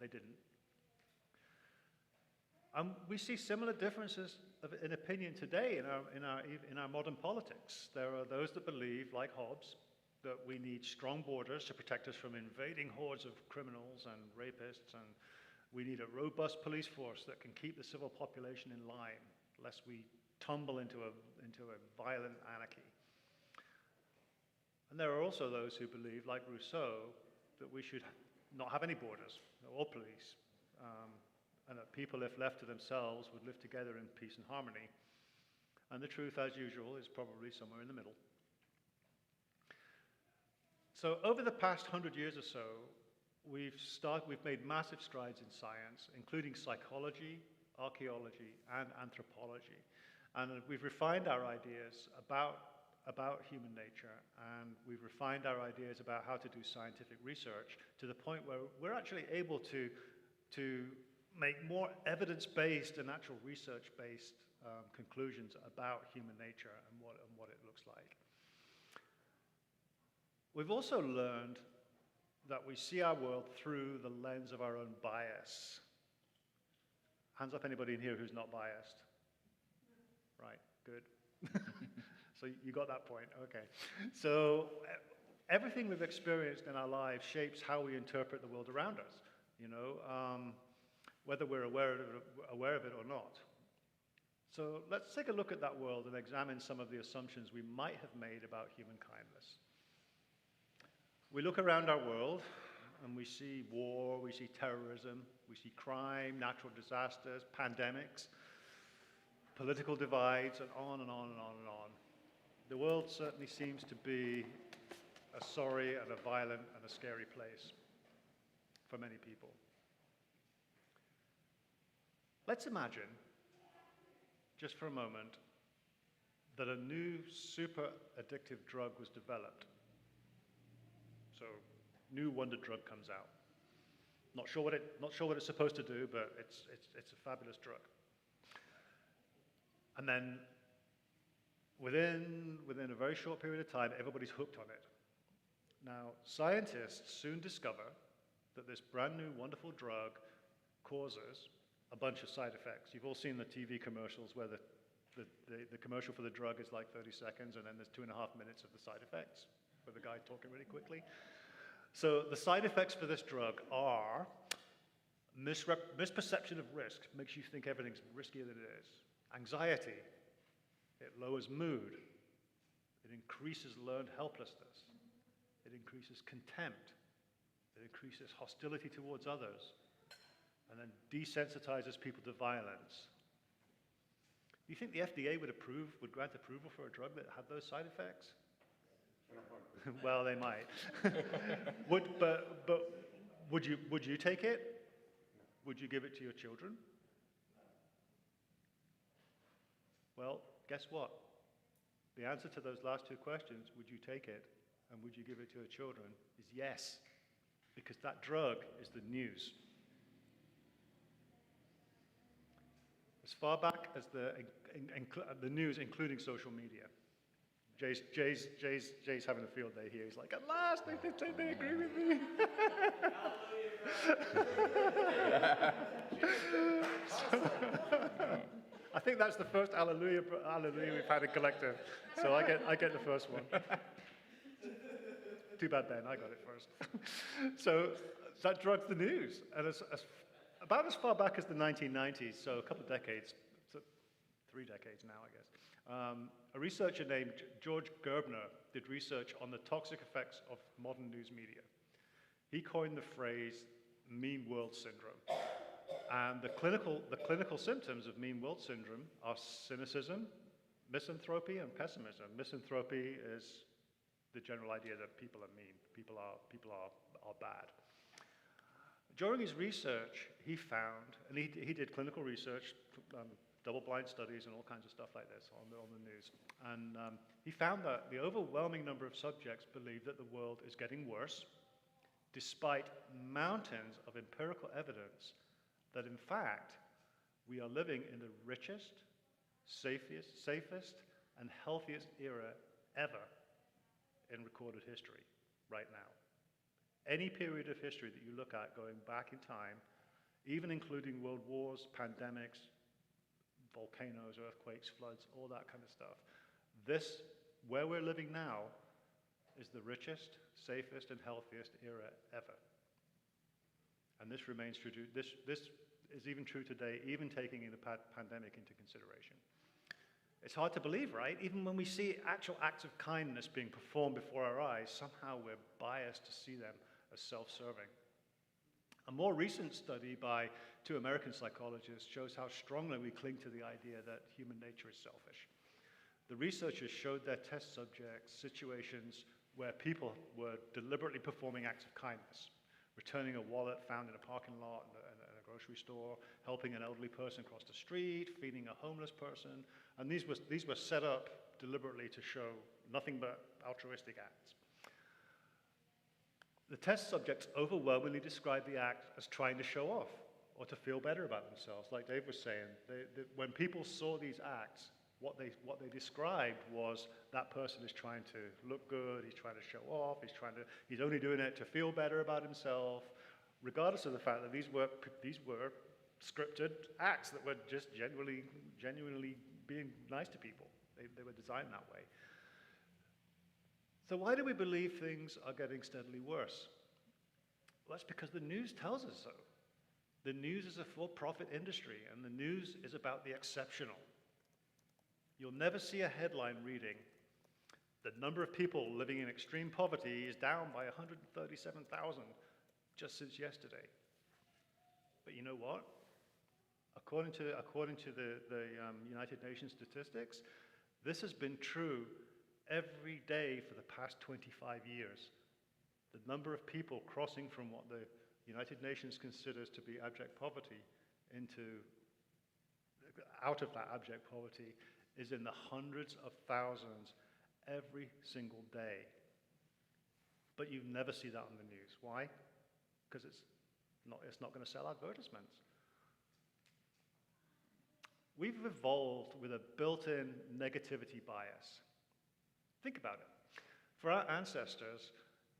They didn't. We see similar differences in opinion today in our modern politics. There are those that believe, like Hobbes, that we need strong borders to protect us from invading hordes of criminals and rapists, and we need a robust police force that can keep the civil population in line, lest we tumble into a violent anarchy. And there are also those who believe, like Rousseau, that we should not have any borders or police, and that people, if left to themselves, would live together in peace and harmony. And the truth, as usual, is probably somewhere in the middle. So over the past 100 years or so, we've made massive strides in science, including psychology, archaeology, and anthropology. And we've refined our ideas about human nature, and we've refined our ideas about how to do scientific research to the point where we're actually able to make more evidence-based and actual research-based conclusions about human nature and what it looks like. We've also learned that we see our world through the lens of our own bias. Hands up anybody in here who's not biased. Right, good. So you got that point, okay. So everything we've experienced in our lives shapes how we interpret the world around us, whether we're aware of it or not. So let's take a look at that world and examine some of the assumptions we might have made about human kindness. We look around our world and we see war, we see terrorism, we see crime, natural disasters, pandemics, political divides, and on and on and on and on. The world certainly seems to be a sorry and a violent and a scary place for many people. Let's imagine, just for a moment, that a new super addictive drug was developed. So, new wonder drug comes out. Not sure what it's supposed to do, but it's a fabulous drug. And then, within a very short period of time, everybody's hooked on it. Now, scientists soon discover that this brand new wonderful drug causes a bunch of side effects. You've all seen the TV commercials where the commercial for the drug is like 30 seconds, and then there's 2.5 minutes of the side effects, with the guy talking really quickly. So the side effects for this drug are misperception of risk, makes you think everything's riskier than it is. Anxiety, it lowers mood. It increases learned helplessness. It increases contempt. It increases hostility towards others. And then desensitizes people to violence. Do you think the FDA would grant approval for a drug that had those side effects? Well, they might. But would you take it? Would you give it to your children? Well, guess what? The answer to those last two questions, would you take it and would you give it to your children, is yes, because that drug is the news. As far back as the news, including social media. Jay's having a field day here. He's like, at last, they agree with me. I think that's the first hallelujah we've had in collective. So I get the first one. Too bad, Ben, I got it first. So that drug's the news. And about as far back as the 1990s, so a couple of decades, so 3 decades now, I guess. A researcher named George Gerbner did research on the toxic effects of modern news media. He coined the phrase mean world syndrome. And the clinical symptoms of mean world syndrome are cynicism, misanthropy and pessimism. Misanthropy is the general idea that people are mean, people are bad. During his research, he found, and he did clinical research, double-blind studies and all kinds of stuff like this on the news, and he found that the overwhelming number of subjects believe that the world is getting worse, despite mountains of empirical evidence that, in fact, we are living in the richest, safest, and healthiest era ever in recorded history right now. Any period of history that you look at going back in time, even including world wars, pandemics, volcanoes, earthquakes, floods, all that kind of stuff, this, where we're living now, is the richest, safest, and healthiest era ever. And this remains true. This is even true today, even taking the pandemic into consideration. It's hard to believe, right? Even when we see actual acts of kindness being performed before our eyes, somehow we're biased to see them as self-serving. A more recent study by 2 American psychologists shows how strongly we cling to the idea that human nature is selfish. The researchers showed their test subjects situations where people were deliberately performing acts of kindness, returning a wallet found in a parking lot in a grocery store, helping an elderly person cross the street, feeding a homeless person, and these were set up deliberately to show nothing but altruistic acts. The test subjects overwhelmingly described the act as trying to show off or to feel better about themselves. Like Dave was saying, when people saw these acts, what they described was that person is trying to look good, he's trying to show off, he's only doing it to feel better about himself, regardless of the fact that these were scripted acts that were just genuinely being nice to people. They were designed that way. So why do we believe things are getting steadily worse? Well, that's because the news tells us so. The news is a for-profit industry, and the news is about the exceptional. You'll never see a headline reading, "The number of people living in extreme poverty is down by 137,000 just since yesterday." But you know what? According to the United Nations statistics, this has been true every day for the past 25 years. The number of people crossing from what the United Nations considers to be abject poverty out of that abject poverty is in the hundreds of thousands every single day. But you never see that on the news. Why? Because it's not going to sell advertisements. We've evolved with a built-in negativity bias. Think about it. For our ancestors,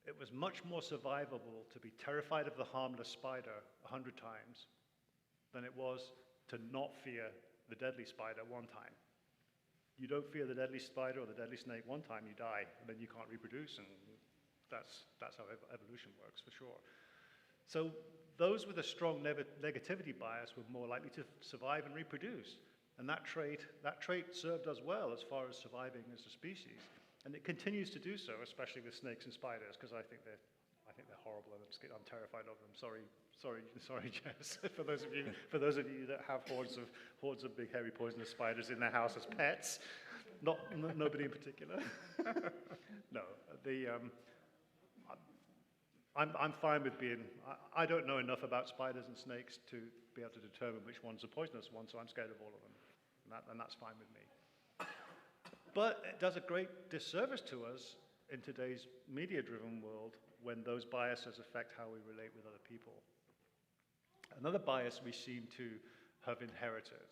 it was much more survivable to be terrified of the harmless spider 100 times than it was to not fear the deadly spider one time. You don't fear the deadly spider or the deadly snake one time, you die, and then you can't reproduce, and that's how evolution works, for sure. So those with a strong negativity bias were more likely to survive and reproduce, and that trait served us well as far as surviving as a species, and it continues to do so, especially with snakes and spiders, because I think they're horrible, and I'm terrified of them. Sorry, Jess. for those of you that have hordes of big, hairy, poisonous spiders in their house as pets, nobody in particular. No, I'm fine with being. I don't know enough about spiders and snakes to be able to determine which one's a poisonous one, so I'm scared of all of them, and that's fine with me. But it does a great disservice to us in today's media-driven world when those biases affect how we relate with other people. Another bias we seem to have inherited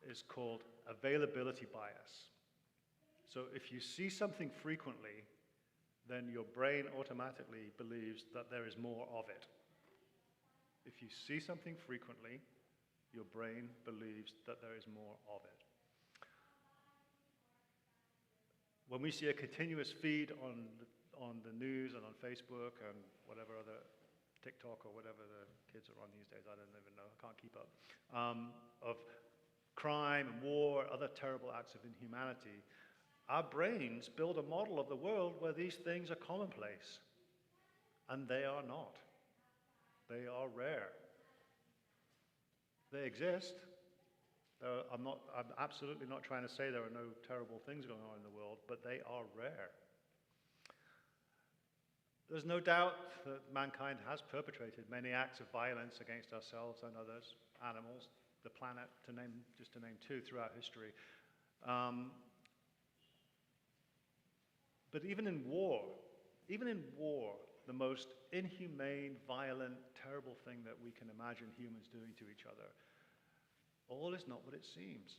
is called availability bias. So if you see something frequently, then your brain automatically believes that there is more of it. If you see something frequently, your brain believes that there is more of it. When we see a continuous feed on the news and on Facebook and whatever other TikTok or whatever the kids are on these days, I don't even know, I can't keep up, of crime and war, other terrible acts of inhumanity, our brains build a model of the world where these things are commonplace. And they are not. They are rare. They exist. There are I'm absolutely not trying to say there are no terrible things going on in the world, but they are rare. There's no doubt that mankind has perpetrated many acts of violence against ourselves and others, animals, the planet, just to name two, throughout history. But even in war, the most inhumane, violent, terrible thing that we can imagine humans doing to each other, all is not what it seems.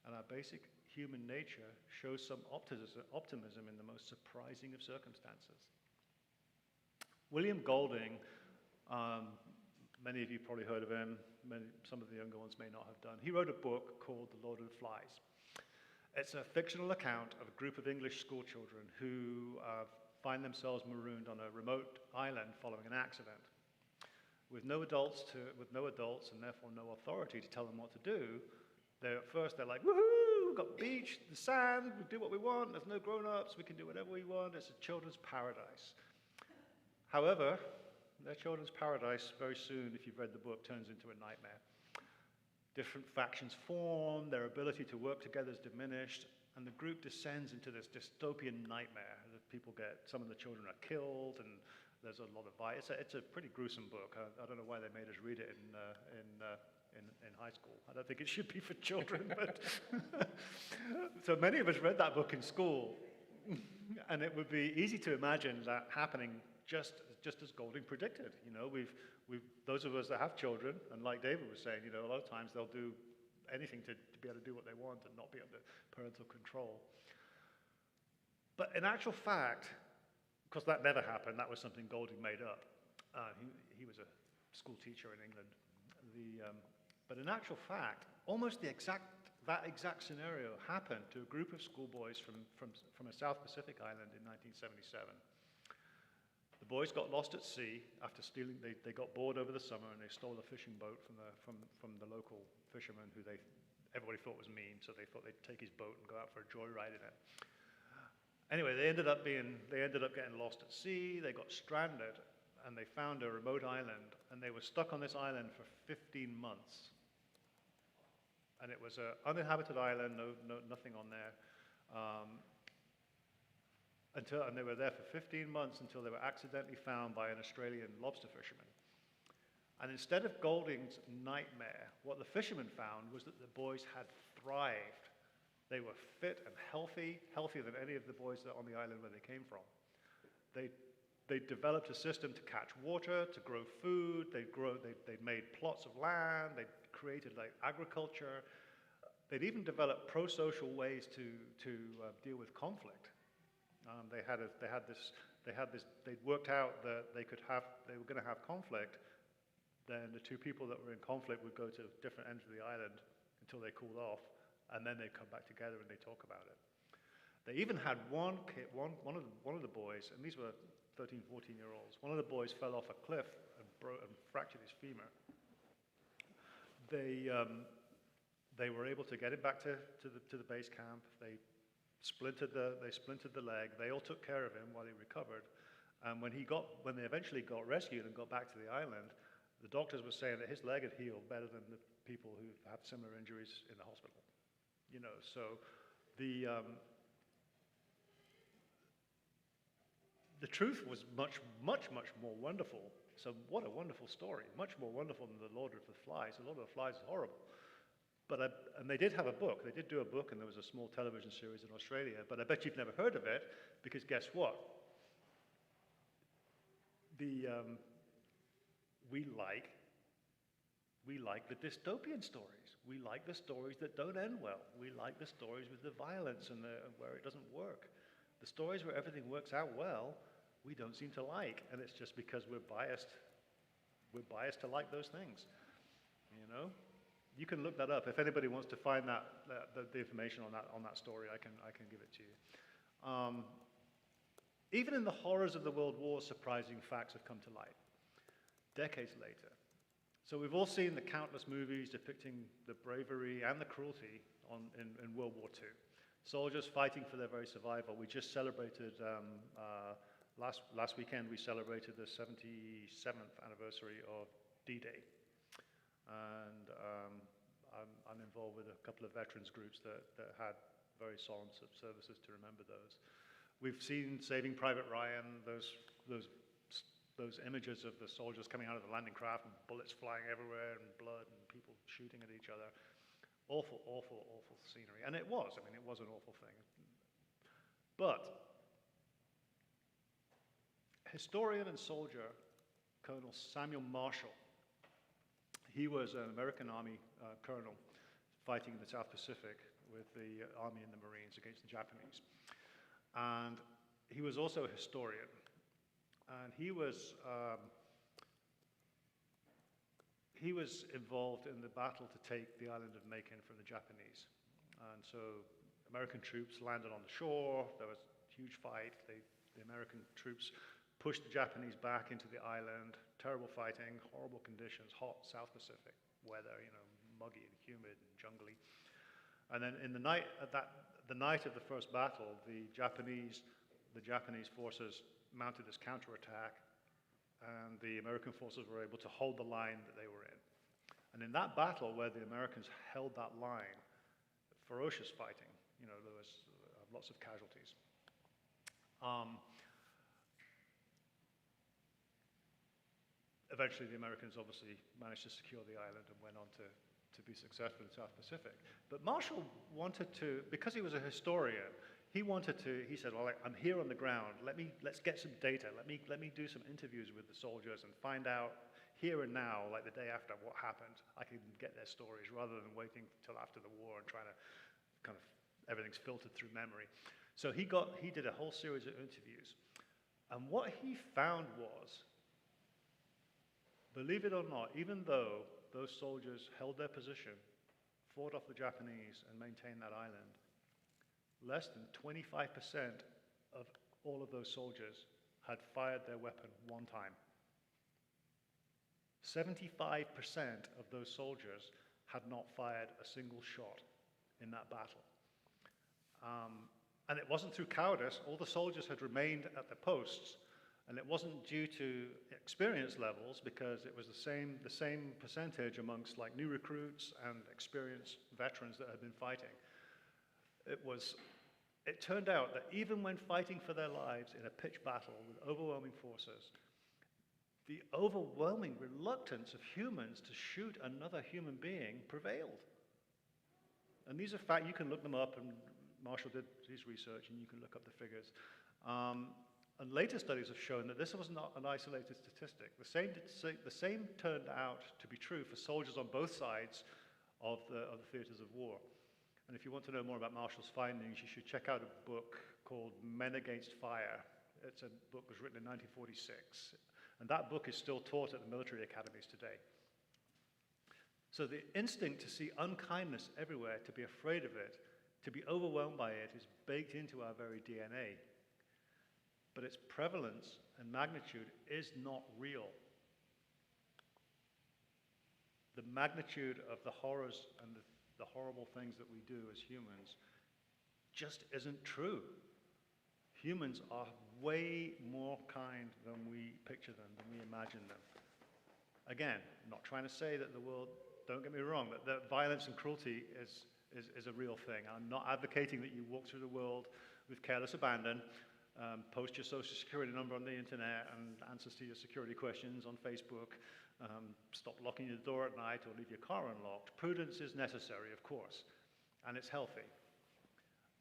And our basic human nature shows some optimism in the most surprising of circumstances. William Golding, many of you probably heard of him, some of the younger ones may not have done. He wrote a book called The Lord of the Flies. It's a fictional account of a group of English schoolchildren who find themselves marooned on a remote island following an accident. With no adults and therefore no authority to tell them what to do, at first they're like, woohoo, we've got beach, the sand, we do what we want, there's no grown-ups, we can do whatever we want, it's a children's paradise. However, their children's paradise very soon, if you've read the book, turns into a nightmare. Different factions form, their ability to work together is diminished, and the group descends into this dystopian nightmare. Some of the children are killed, and there's a lot of violence. It's a pretty gruesome book. I don't know why they made us read it in high school. I don't think it should be for children, but so many of us read that book in school, and it would be easy to imagine that happening just as Golding predicted. You know, those of us that have children, and like David was saying, you know, a lot of times they'll do anything to be able to do what they want and not be under parental control. But in actual fact, because that never happened, that was something Golding made up. He was a school teacher in England. But in actual fact, almost that exact scenario happened to a group of schoolboys from a South Pacific island in 1977. The boys got lost at sea after stealing. They got bored over the summer and they stole a fishing boat from the local fisherman who everybody thought was mean. So they thought they'd take his boat and go out for a joyride in it. Anyway, they ended up getting lost at sea. They got stranded and they found a remote island and they were stuck on this island for 15 months. And it was an uninhabited island, nothing on there. And they were there for 15 months until they were accidentally found by an Australian lobster fisherman. And instead of Golding's nightmare, what the fisherman found was that the boys had thrived. They were fit and healthy, healthier than any of the boys that on the island where they came from. They developed a system to catch water, to grow food. They'd made plots of land. They'd created agriculture. They'd even developed pro-social ways to deal with conflict. They'd worked out that they were going to have conflict. Then the two people that were in conflict would go to different ends of the island until they cooled off, and then they'd come back together and they'd talk about it. They even had one of the boys, and these were 13, 14-year-olds. One of the boys fell off a cliff and fractured his femur. They were able to get him back to the base camp. They splintered the leg. They all took care of him while he recovered. And when they eventually got rescued and got back to the island, the doctors were saying that his leg had healed better than the people who had similar injuries in the hospital. You know, so the truth was much more wonderful. So what a wonderful story. Much more wonderful than The Lord of the Flies. The Lord of the Flies is horrible. And they did have a book. They did do a book, and there was a small television series in Australia. But I bet you've never heard of it, because guess what? We like the dystopian stories. We like the stories that don't end well. We like the stories with the violence and where it doesn't work. The stories where everything works out well, we don't seem to like, and it's just because we're biased. We're biased to like those things, you know. You can look that up. If anybody wants to find the information on that story, I can give it to you. Even in the horrors of the World War, surprising facts have come to light decades later. So we've all seen the countless movies depicting the bravery and the cruelty in World War II. Soldiers fighting for their very survival. We just celebrated, last weekend, we celebrated the 77th anniversary of D-Day. And I'm involved with a couple of veterans groups that had very solemn services to remember those. We've seen Saving Private Ryan, those images of the soldiers coming out of the landing craft and bullets flying everywhere and blood and people shooting at each other. Awful, awful, awful scenery. And it was. I mean, it was an awful thing. But historian and soldier Colonel Samuel Marshall, he was an American Army colonel fighting in the South Pacific with the Army and the Marines against the Japanese. And he was also a historian. And he was involved in the battle to take the island of Macon from the Japanese. And so American troops landed on the shore. There was a huge fight. The American troops pushed the Japanese back into the island. Terrible fighting, horrible conditions, hot South Pacific weather, you know, muggy and humid and jungly. And then in the night of the first battle, the Japanese forces mounted this counterattack, and the American forces were able to hold the line that they were in. And in that battle, where the Americans held that line, ferocious fighting, you know, there was lots of casualties. Eventually, the Americans obviously managed to secure the island and went on to be successful in the South Pacific. But Marshall wanted to, because he was a historian, he said, well, I'm here on the ground. Let's get some data. Let me do some interviews with the soldiers and find out here and now, like the day after, what happened. I can get their stories rather than waiting till after the war and trying to kind of, everything's filtered through memory. So he did a whole series of interviews. And what he found was, believe it or not, even though those soldiers held their position, fought off the Japanese, and maintained that island, less than 25% of all of those soldiers had fired their weapon one time. 75% of those soldiers had not fired a single shot in that battle. And it wasn't through cowardice. All the soldiers had remained at their posts, and it wasn't due to experience levels, because it was the same percentage amongst like new recruits and experienced veterans that had been fighting. It turned out that even when fighting for their lives in a pitched battle with overwhelming forces, the overwhelming reluctance of humans to shoot another human being prevailed. And these are facts, you can look them up, and Marshall did his research, and you can look up the figures. And later studies have shown that this was not an isolated statistic. The same turned out to be true for soldiers on both sides of the theaters of war. And if you want to know more about Marshall's findings, you should check out a book called Men Against Fire. It's a book that was written in 1946. And that book is still taught at the military academies today. So the instinct to see unkindness everywhere, to be afraid of it, to be overwhelmed by it, is baked into our very DNA. But its prevalence and magnitude is not real. The magnitude of the horrors and the horrible things that we do as humans just isn't true. Humans are way more kind than we picture them, than we imagine them. Again, I'm not trying to say that the world, don't get me wrong, that violence and cruelty is a real thing. I'm not advocating that you walk through the world with careless abandon, post your social security number on the internet and answers to your security questions on Facebook, stop locking your door at night or leave your car unlocked. Prudence is necessary, of course, and it's healthy.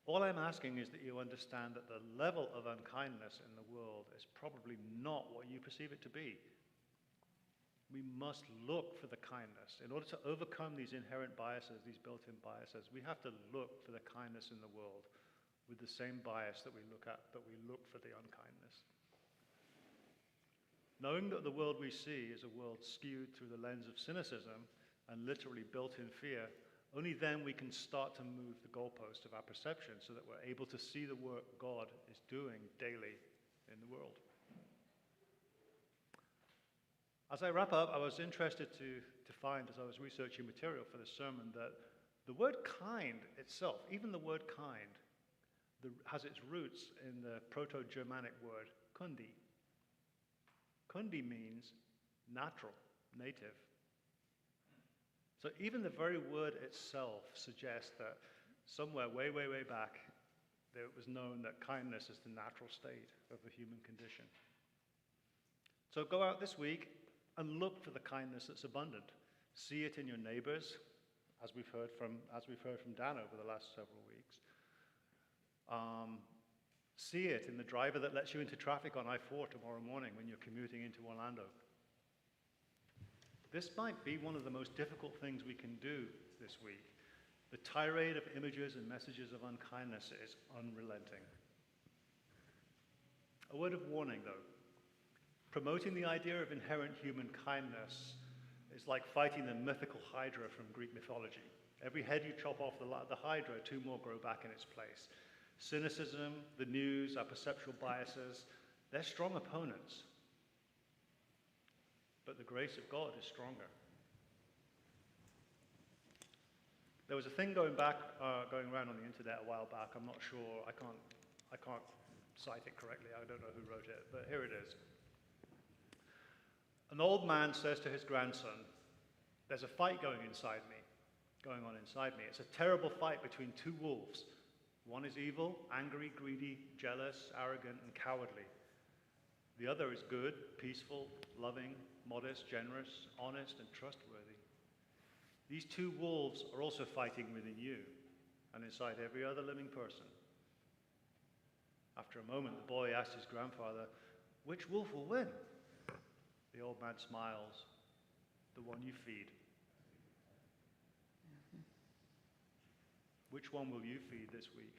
All I'm asking is that you understand that the level of unkindness in the world is probably not what you perceive it to be. We must look for the kindness. In order to overcome these inherent biases, these built-in biases, we have to look for the kindness in the world with the same bias that we look for the unkindness. Knowing that the world we see is a world skewed through the lens of cynicism and literally built-in fear, only then we can start to move the goalpost of our perception so that we're able to see the work God is doing daily in the world. As I wrap up, I was interested to find, as I was researching material for this sermon, that the word kind itself, even the word kind, has its roots in the Proto-Germanic word kundi. Kundi means natural, native. So even the very word itself suggests that somewhere way, way, way back, it was known that kindness is the natural state of the human condition. So go out this week and look for the kindness that's abundant. See it in your neighbors, as we've heard from Dan over the last several weeks. See it in the driver that lets you into traffic on I-4 tomorrow morning when you're commuting into Orlando. This might be one of the most difficult things we can do this week. The tirade of images and messages of unkindness is unrelenting. A word of warning, though. Promoting the idea of inherent human kindness is like fighting the mythical Hydra from Greek mythology. Every head you chop off the Hydra, two more grow back in its place. Cynicism, the news, our perceptual biases, they're strong opponents. But the grace of God is stronger. There was a thing going around on the internet a while back. I'm not sure. I can't cite it correctly. I don't know who wrote it, but here it is. An old man says to his grandson, "There's a fight going on inside me. It's a terrible fight between two wolves. One is evil, angry, greedy, jealous, arrogant, and cowardly. The other is good, peaceful, loving, modest, generous, honest, and trustworthy. These two wolves are also fighting within you and inside every other living person." After a moment, the boy asked his grandfather, "Which wolf will win?" The old man smiles, "The one you feed." Which one will you feed this week?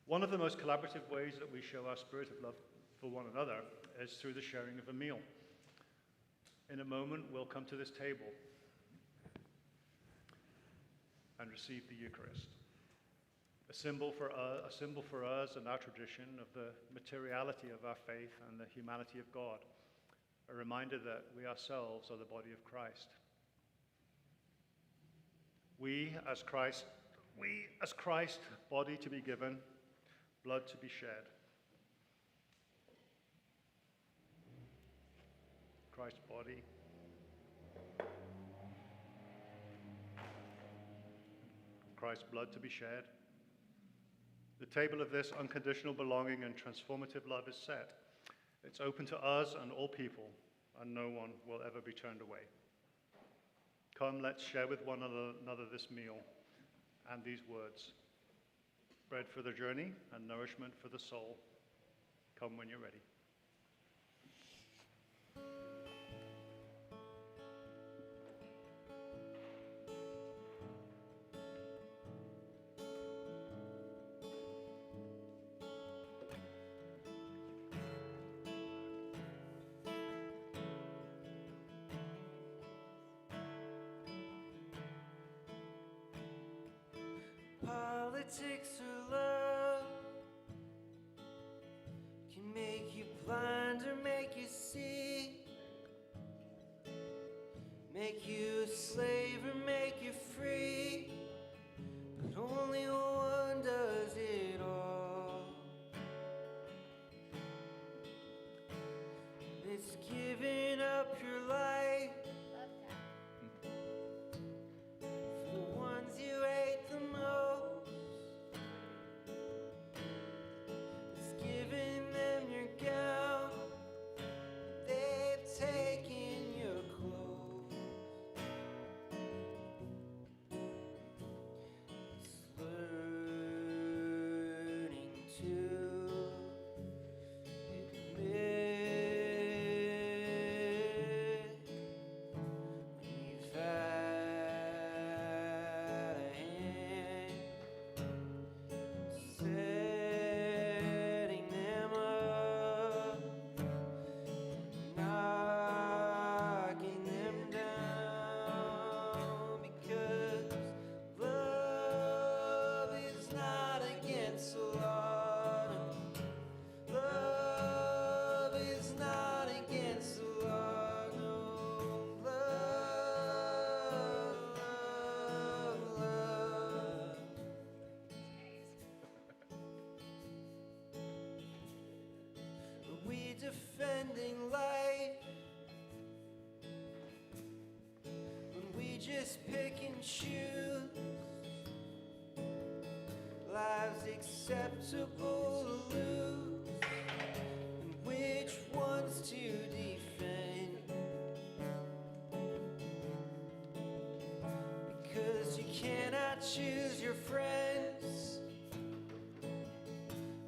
One of the most collaborative ways that we show our spirit of love for one another is through the sharing of a meal. In a moment, we'll come to this table and receive the Eucharist, a symbol for us and our tradition of the materiality of our faith and the humanity of God, a reminder that we ourselves are the body of Christ. We as Christ, body to be given, blood to be shed. Christ's body. Christ's blood to be shed. The table of this unconditional belonging and transformative love is set. It's open to us and all people, and no one will ever be turned away. Come, let's share with one another this meal and these words. Bread for the journey and nourishment for the soul. Come when you're ready. Politics or love can make you blind or make you see, make you a slave or make you free, but only one does it all. It's giving up your life for the ones you hate the most. It's giving them your gown, they've taken your clothes. It's learning to admit when you've had a hand, setting them up, knocking them down, because love is not against the law. Love is not against the law. No, love. We defending life we just pick and choose lives acceptable to lose, and which ones to defend? Because you cannot choose your friends,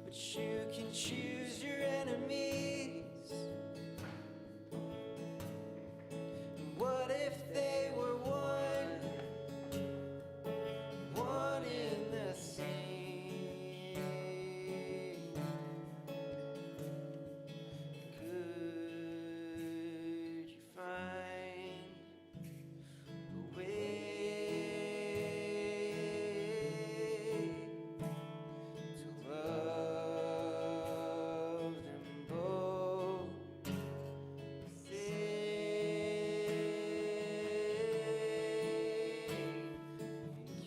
but you can choose your enemies. What if they were one in the same? Could you find a way to love them both?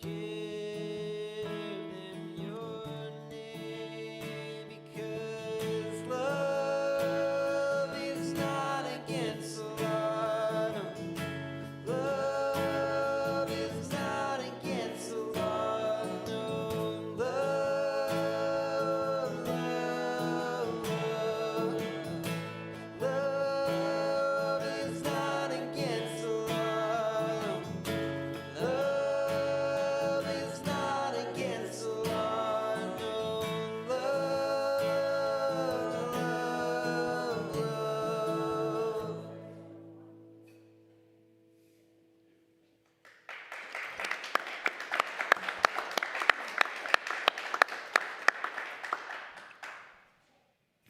Give them your name, because love is not against the law. No. Love is not against the law. No. Love is not against the law. Love is not against the law. No. Love.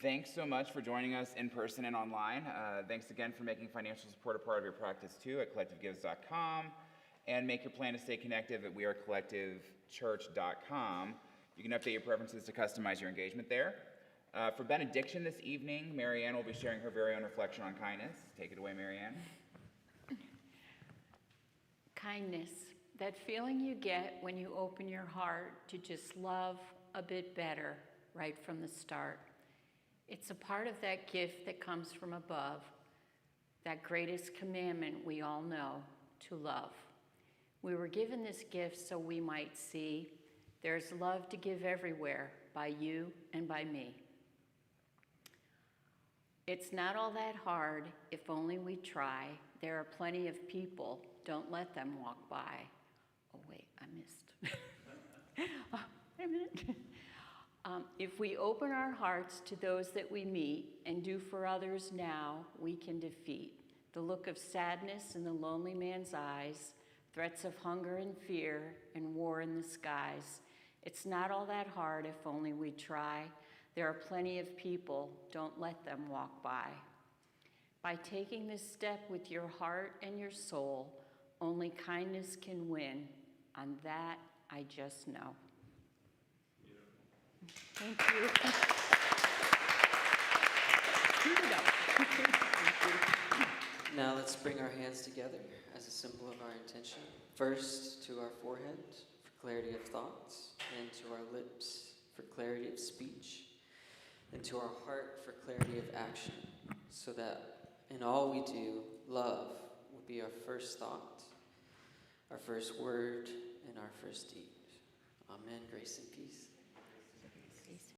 Thanks so much for joining us in person and online. Thanks again for making financial support a part of your practice too at collectivegives.com, and make your plan to stay connected at wearecollectivechurch.com. You can update your preferences to customize your engagement there. For benediction this evening, Marianne will be sharing her very own reflection on kindness. Take it away, Marianne. Kindness, that feeling you get when you open your heart to just love a bit better right from the start. It's a part of that gift that comes from above, that greatest commandment we all know, to love. We were given this gift so we might see there's love to give everywhere by you and by me. It's not all that hard if only we try. There are plenty of people, don't let them walk by. Oh wait, I missed. Oh, wait a minute. If we open our hearts to those that we meet and do for others now, we can defeat the look of sadness in the lonely man's eyes, threats of hunger and fear, and war in the skies. It's not all that hard if only we try. There are plenty of people, don't let them walk by. By taking this step with your heart and your soul, only kindness can win. On that, I just know. Thank you. Now let's bring our hands together as a symbol of our intention. First to our forehead for clarity of thoughts, and to our lips for clarity of speech, and to our heart for clarity of action, so that in all we do, love would be our first thought, our first word, and our first deed. Amen. Grace and peace.